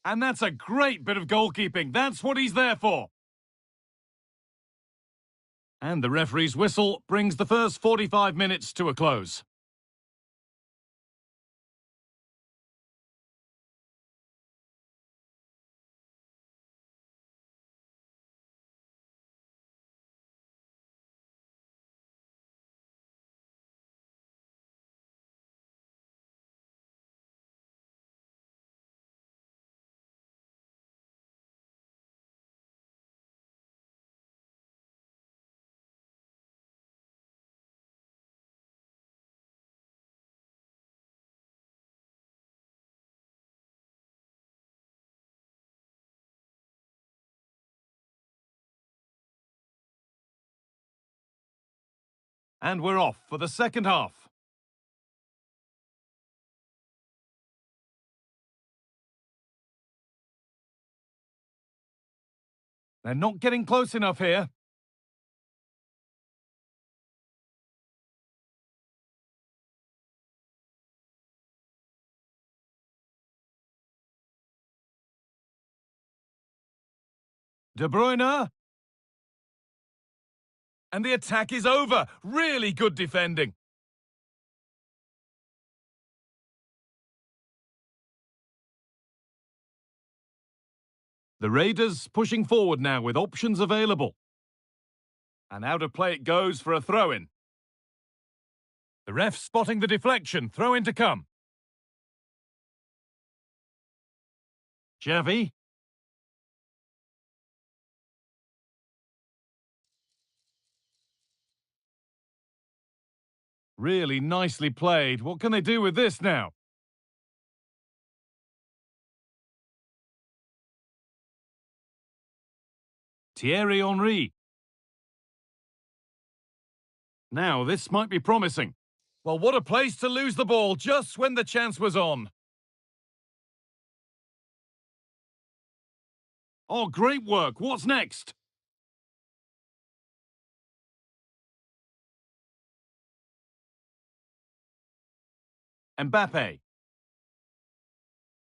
And that's a great bit of goalkeeping. That's what he's there for. And the referee's whistle brings the first 45 minutes to a close. And we're off for the second half. They're not getting close enough here. De Bruyne. And the attack is over. Really good defending. The Raiders pushing forward now with options available. And out of play it goes for a throw-in. The ref spotting the deflection. Throw-in to come. Xavi. Really nicely played. What can they do with this now? Thierry Henry. Now, this might be promising. Well, what a place to lose the ball just when the chance was on. Oh, great work. What's next? Mbappe.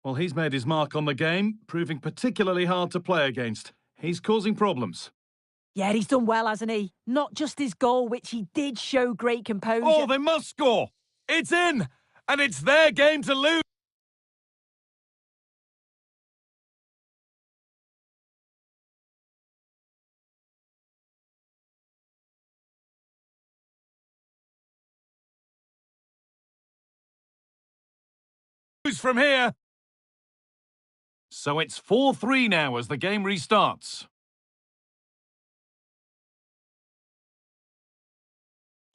Well, he's made his mark on the game, proving particularly hard to play against. He's causing problems. Yeah, he's done well, hasn't he? Not just his goal, which he did show great composure. Oh, they must score! It's in! And it's their game to lose! From here. So it's 4-3 now as the game restarts.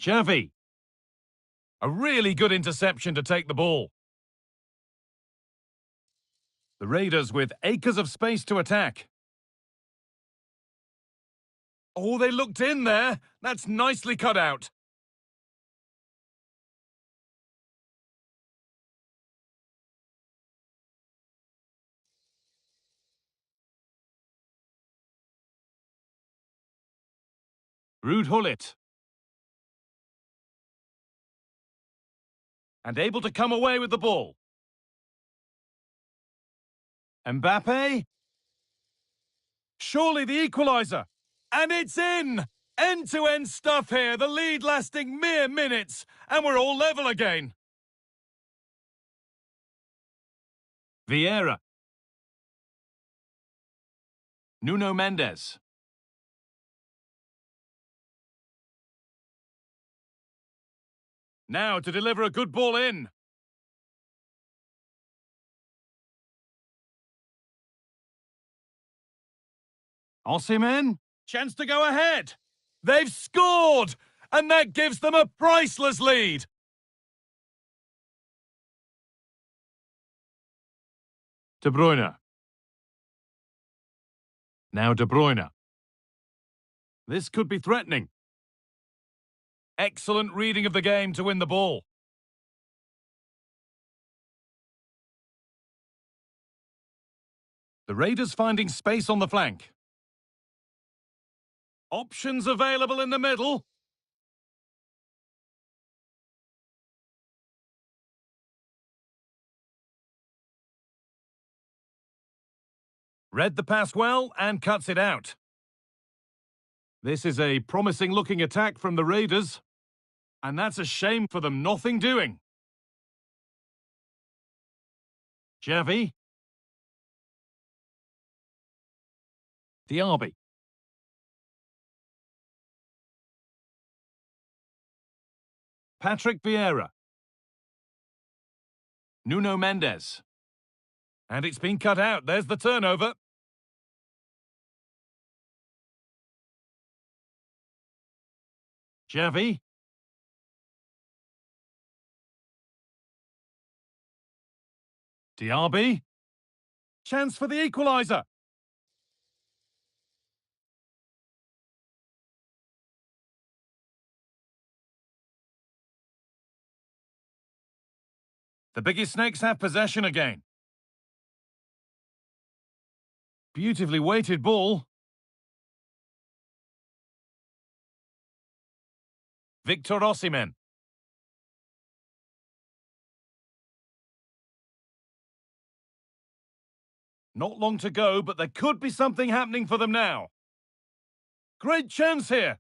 Xavi. A really good interception to take the ball. The Raiders with acres of space to attack. Oh, they looked in there. That's nicely cut out. Ruud Gullit. And able to come away with the ball. Mbappe. Surely the equaliser. And it's in! End-to-end stuff here, the lead lasting mere minutes, and we're all level again. Vieira. Nuno Mendes. Now to deliver a good ball in. Osimhen. Chance to go ahead. They've scored! And that gives them a priceless lead. De Bruyne. Now De Bruyne. This could be threatening. Excellent reading of the game to win the ball. The Raiders finding space on the flank. Options available in the middle. Read the pass well and cuts it out. This is a promising looking attack from the Raiders. And that's a shame for them, nothing doing. Xavi. Diaby. Patrick Vieira. Nuno Mendes. And it's been cut out. There's the turnover. Xavi. Diaby. Chance for the equaliser. The biggest snakes have possession again. Beautifully weighted ball. Victor Osimhen. Not long to go, but there could be something happening for them now. Great chance here.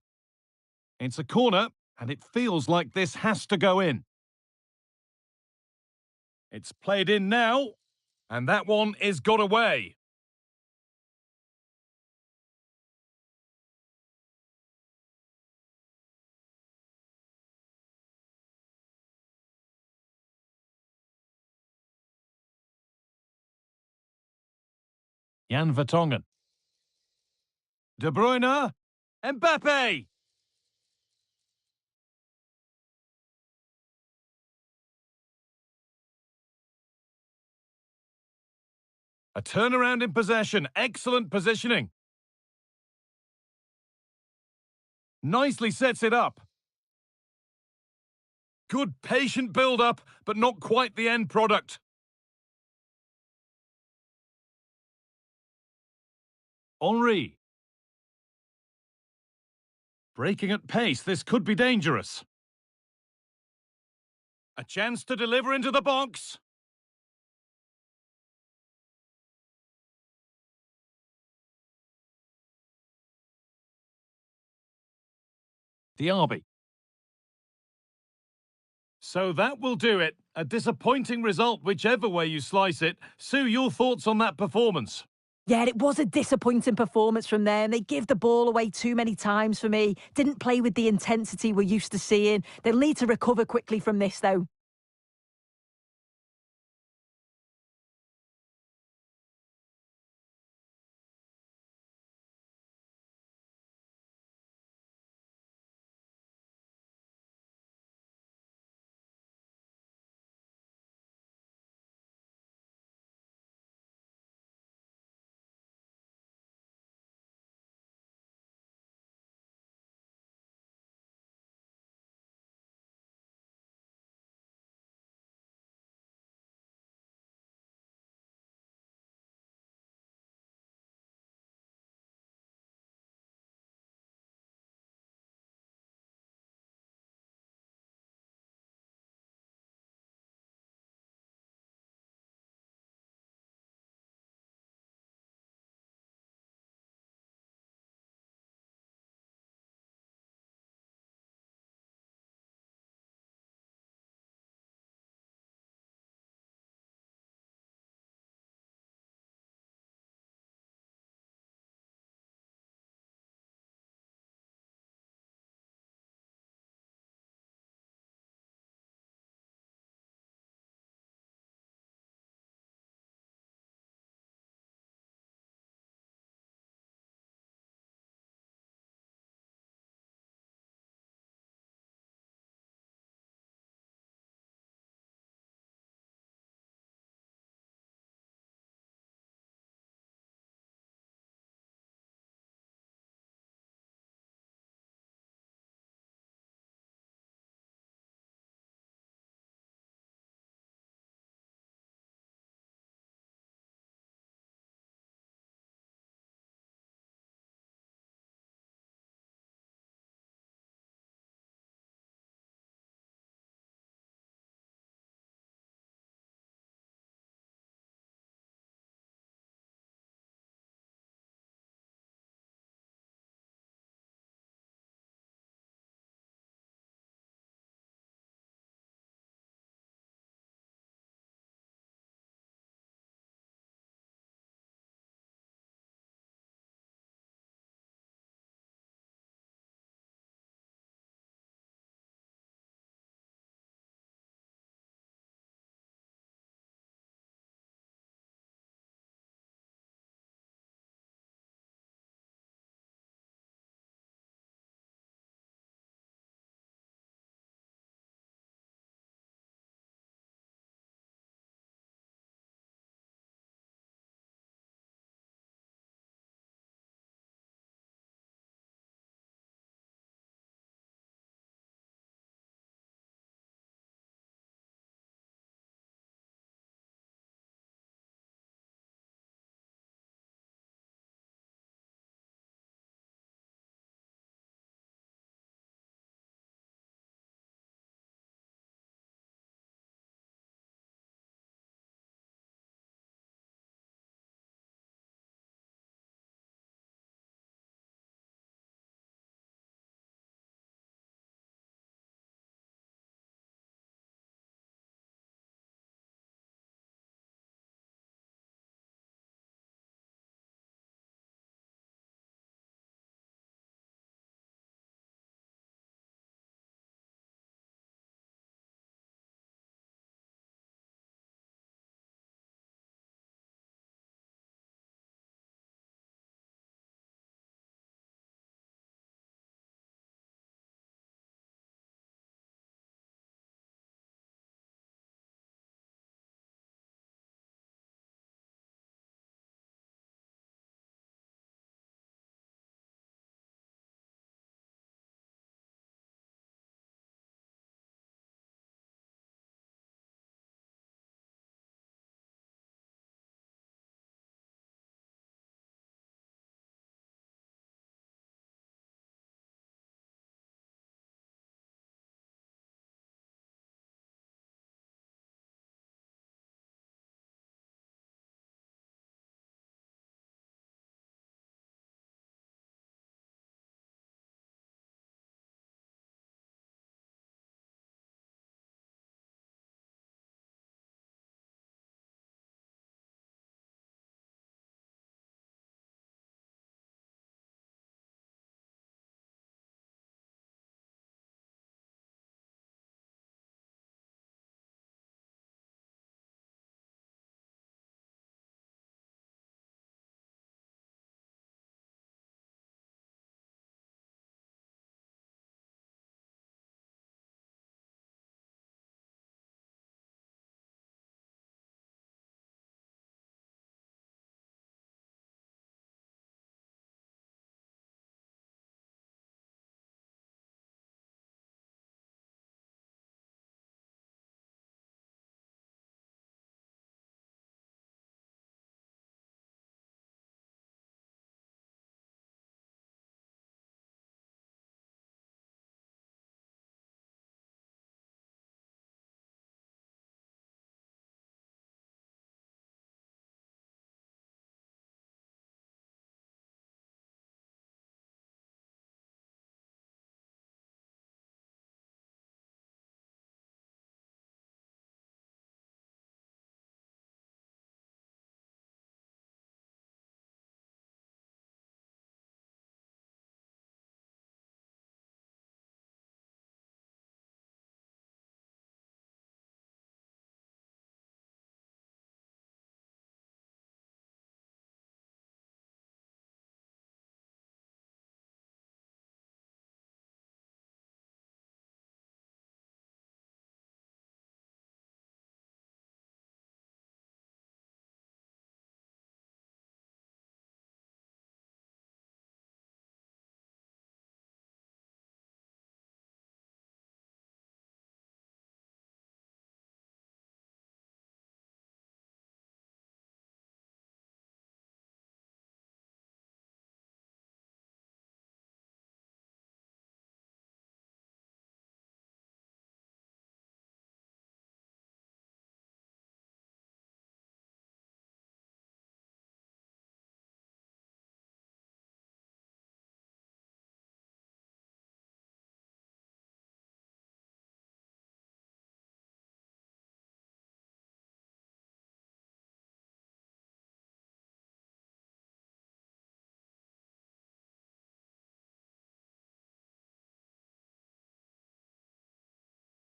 It's a corner, and it feels like this has to go in. It's played in now, and that one is got away. Jan Vertonghen. De Bruyne. Mbappe. A turnaround in possession. Excellent positioning. Nicely sets it up. Good patient build-up, but not quite the end product. Henry. Breaking at pace, this could be dangerous. A chance to deliver into the box. Diaby. So that will do it. A disappointing result, whichever way you slice it. Sue, your thoughts on that performance? Yeah, it was a disappointing performance from them. They give the ball away too many times for me. Didn't play with the intensity we're used to seeing. They'll need to recover quickly from this, though.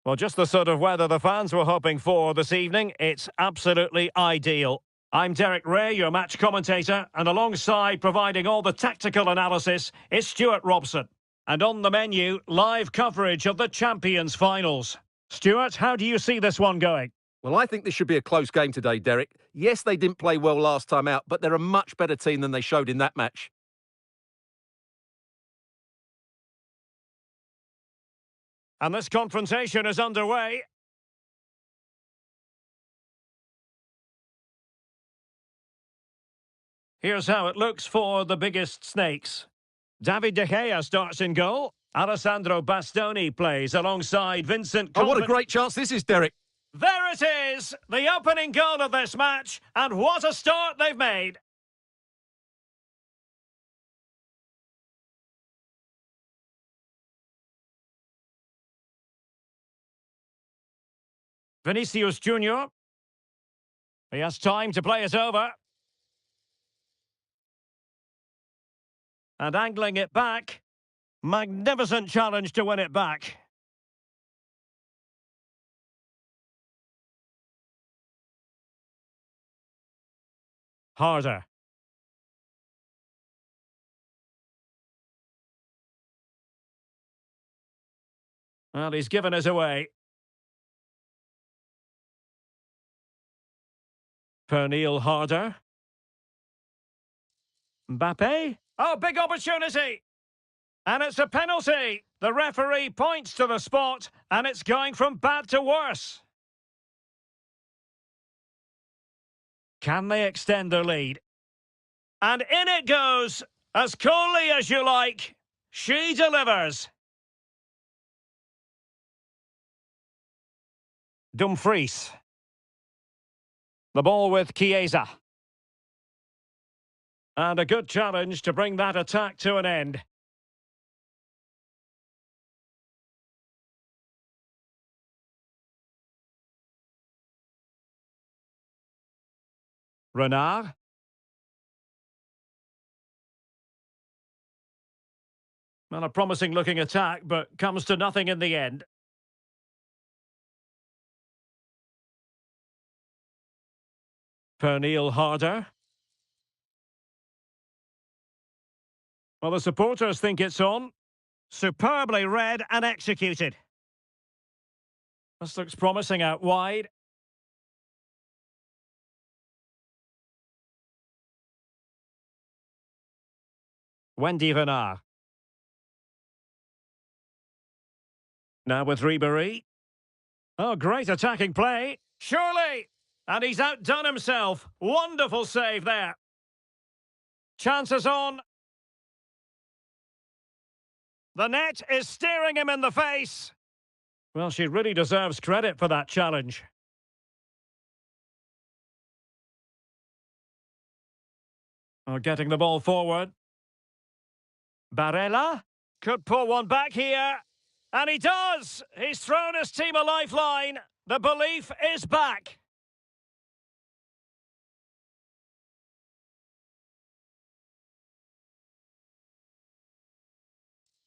Well, just the sort of weather the fans were hoping for this evening. It's absolutely ideal. I'm Derek Ray, your match commentator, and alongside providing all the tactical analysis is Stuart Robson. And on the menu, live coverage of the Champions finals. Stuart, how do you see this one going? Well, I think this should be a close game today, Derek. Yes, they didn't play well last time out, but they're a much better team than they showed in that match. And this confrontation is underway. Here's how it looks for the biggest snakes. David De Gea starts in goal. Alessandro Bastoni plays alongside Vincent Oh, what a great chance this is, Derek. There it is, the opening goal of this match, and what a start they've made. Vinicius Junior. He has time to play it over. And angling it back. Magnificent challenge to win it back. Harder. Well, he's given it away. Pernille Harder. Mbappe. Oh, big opportunity! And it's a penalty. The referee points to the spot, and it's going from bad to worse. Can they extend their lead? And in it goes, as coolly as you like. She delivers. Dumfries. The ball with Chiesa. And a good challenge to bring that attack to an end. Renard. Well, a promising looking attack, but comes to nothing in the end. Pernille Harder. Well, the supporters think it's on. Superbly read and executed. This looks promising out wide. Wendy Renard. Now with Ribéry. Oh, great attacking play. Surely! And he's outdone himself. Wonderful save there. Chances on. The net is staring him in the face. Well, she really deserves credit for that challenge. Oh, getting the ball forward. Barella could pull one back here. And he does! He's thrown his team a lifeline. The belief is back.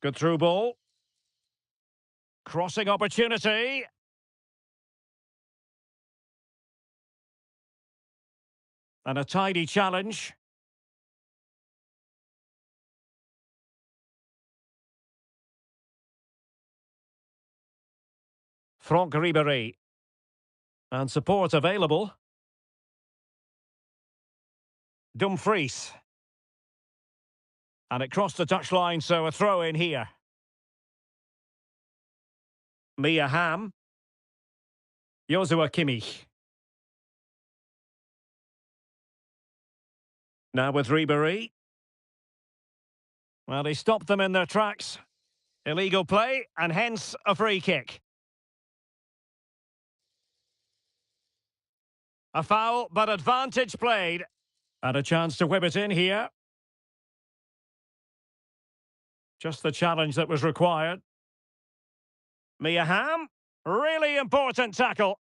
Good through ball. Crossing opportunity. And a tidy challenge. Franck Ribéry. And support available. Dumfries. And it crossed the touchline, so a throw in here. Mia Hamm. Joshua Kimmich. Now with Ribéry. Well, he stopped them in their tracks. Illegal play, and hence a free kick. A foul, but advantage played. And a chance to whip it in here. Just the challenge that was required. Mia Hamm, really important tackle.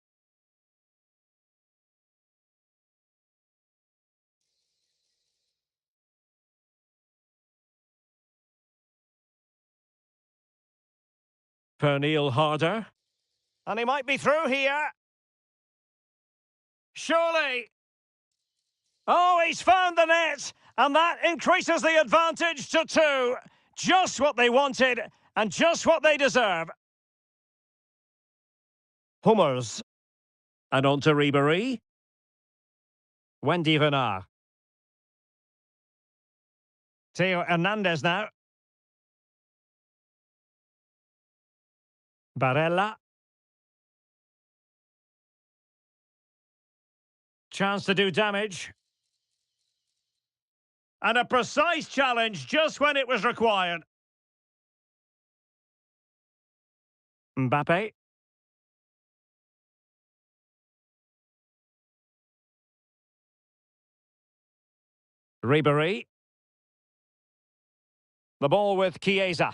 Pernille Harder. And he might be through here. Surely. Oh, he's found the net. And that increases the advantage to 2. Just what they wanted and just what they deserve. Hummers. And on to Ribéry. Wendy Renard. Theo Hernandez now. Barella. Chance to do damage. And a precise challenge just when it was required. Mbappe. Ribéry. The ball with Chiesa.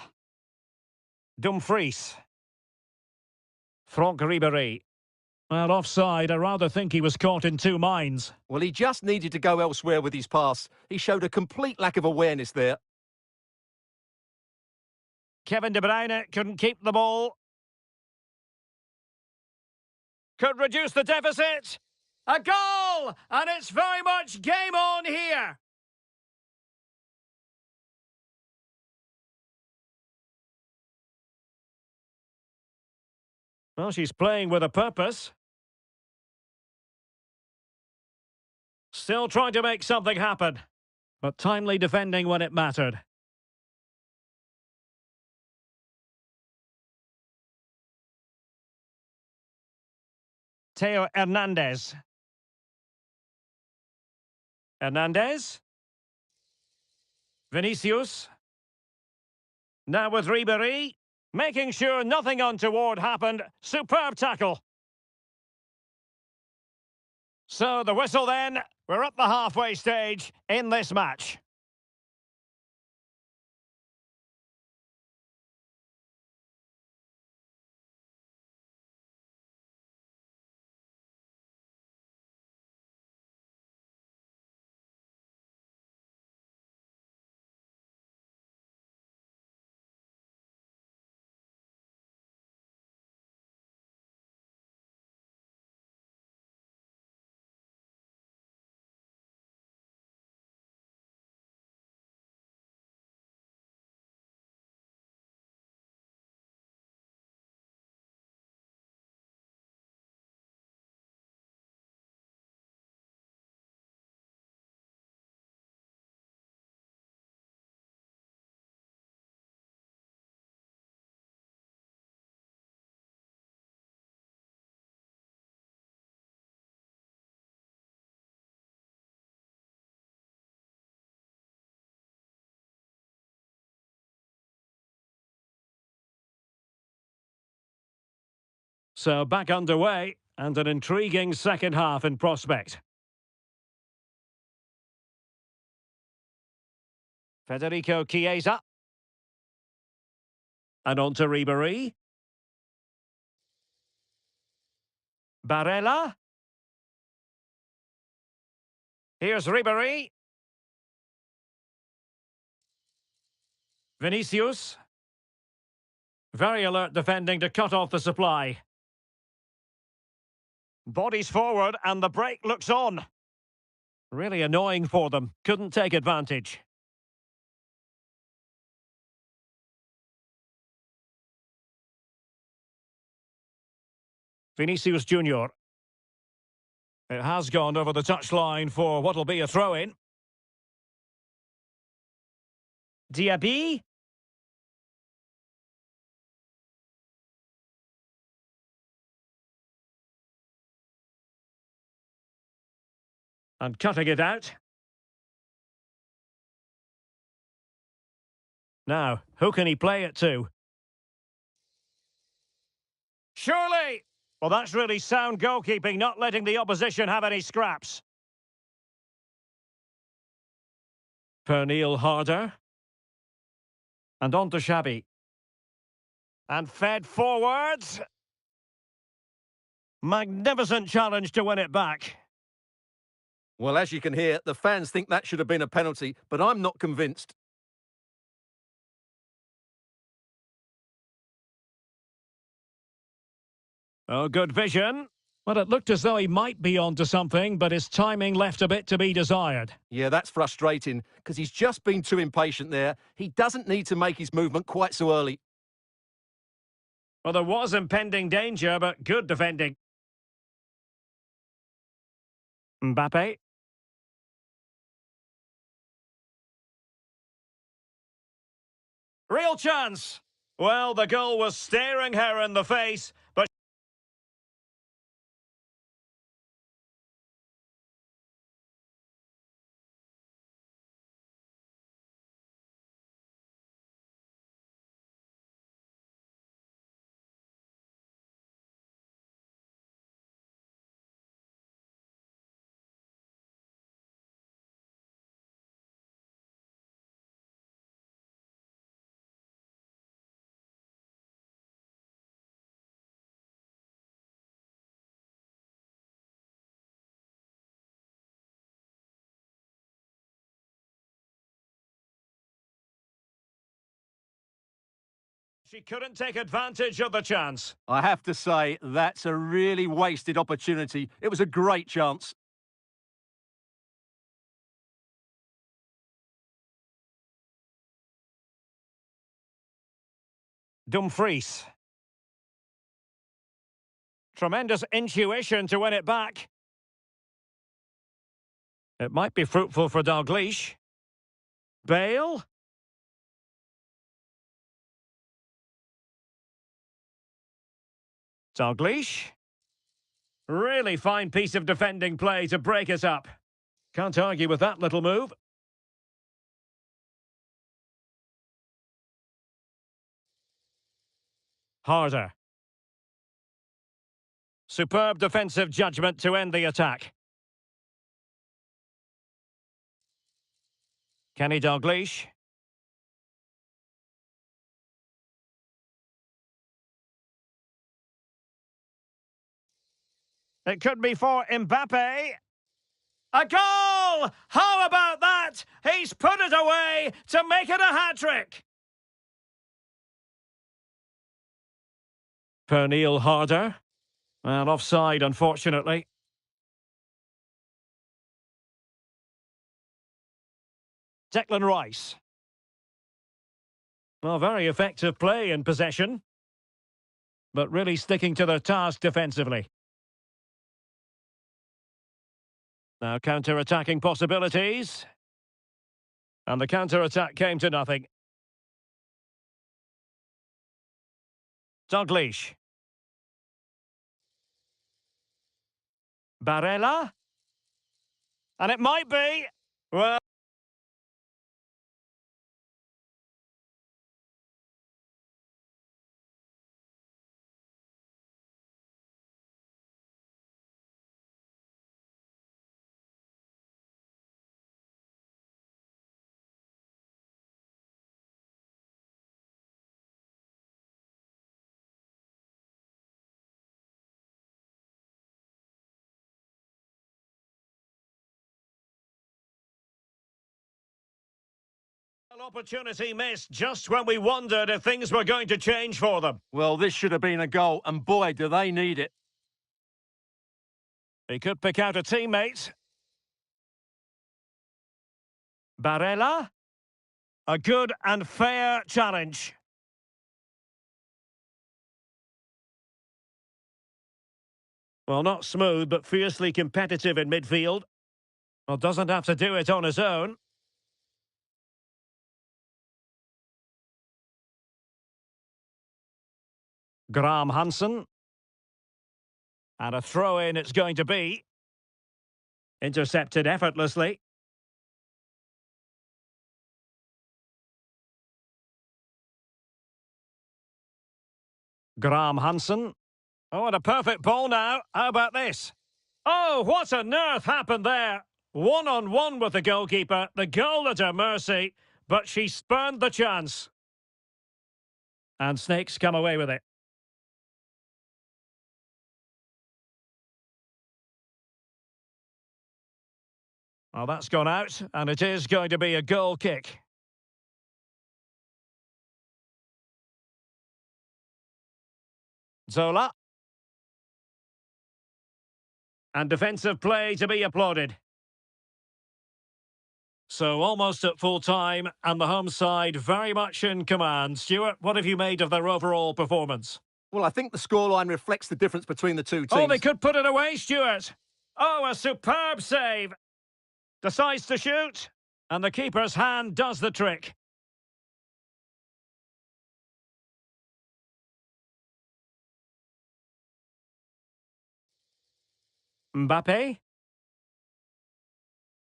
Dumfries. Franck Ribéry. Well, offside. I rather think he was caught in 2 minds. Well, he just needed to go elsewhere with his pass. He showed a complete lack of awareness there. Kevin De Bruyne couldn't keep the ball. Could reduce the deficit. A goal! And it's very much game on here. Well, she's playing with a purpose. Still trying to make something happen, but timely defending when it mattered. Theo Hernandez. Hernandez. Vinicius. Now with Ribéry. Making sure nothing untoward happened. Superb tackle. So the whistle then. We're at the halfway stage in this match. So back underway, and an intriguing second half in prospect. Federico Chiesa. And on to Ribéry. Barella. Here's Ribéry. Vinicius. Very alert defending to cut off the supply. Bodies forward and the break looks on. Really annoying for them. Couldn't take advantage. Vinicius Junior. It has gone over the touchline for what'll be a throw-in. Diaby. And cutting it out. Now, who can he play it to? Surely! Well, that's really sound goalkeeping, not letting the opposition have any scraps. Pernille Harder. And on to Xabi. And fed forwards. Magnificent challenge to win it back. Well, as you can hear, the fans think that should have been a penalty, but I'm not convinced. Oh, good vision. Well, it looked as though he might be onto something, but his timing left a bit to be desired. Yeah, that's frustrating, because he's just been too impatient there. He doesn't need to make his movement quite so early. Well, there was impending danger, but good defending. Mbappe. Real chance. Well, the goal was staring her in the face, but she couldn't take advantage of the chance. I have to say, that's a really wasted opportunity. It was a great chance. Dumfries. Tremendous intuition to win it back. It might be fruitful for Dalglish. Bale. Dalglish. Really fine piece of defending play to break us up. Can't argue with that little move. Harder. Superb defensive judgment to end the attack. Kenny Dalglish. It could be for Mbappe. A goal! How about that? He's put it away to make it a hat-trick. Pernille Harder. And offside, unfortunately. Declan Rice. Well, very effective play in possession, but really sticking to their task defensively. Now counter-attacking possibilities. And the counter-attack came to nothing. Dalglish. Barella. And it might be. Well, an opportunity missed just when we wondered if things were going to change for them. Well, this should have been a goal, and boy, do they need it. He could pick out a teammate. Barella. A good and fair challenge. Well, not smooth, but fiercely competitive in midfield. Well, doesn't have to do it on his own. Graham Hansen. And a throw-in it's going to be. Intercepted effortlessly. Graham Hansen. Oh, and a perfect ball now. How about this? Oh, what on earth happened there? One-on-one with the goalkeeper. The goal at her mercy, but she spurned the chance. And Snakes come away with it. Well, that's gone out, and it is going to be a goal kick. Zola. And defensive play to be applauded. So almost at full time, and the home side very much in command. Stuart, what have you made of their overall performance? Well, I think the scoreline reflects the difference between the two teams. Oh, they could put it away, Stuart. Oh, a superb save. Decides to shoot, and the keeper's hand does the trick. Mbappe.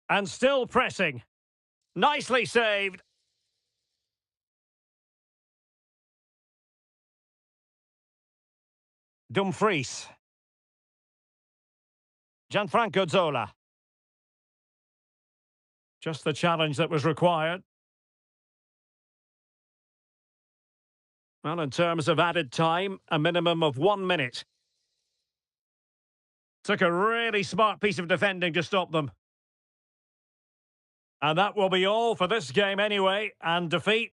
And still pressing. Nicely saved. Dumfries. Gianfranco Zola. Just the challenge that was required. Well, in terms of added time, a minimum of 1 minute. Took a really smart piece of defending to stop them. And that will be all for this game anyway, and defeat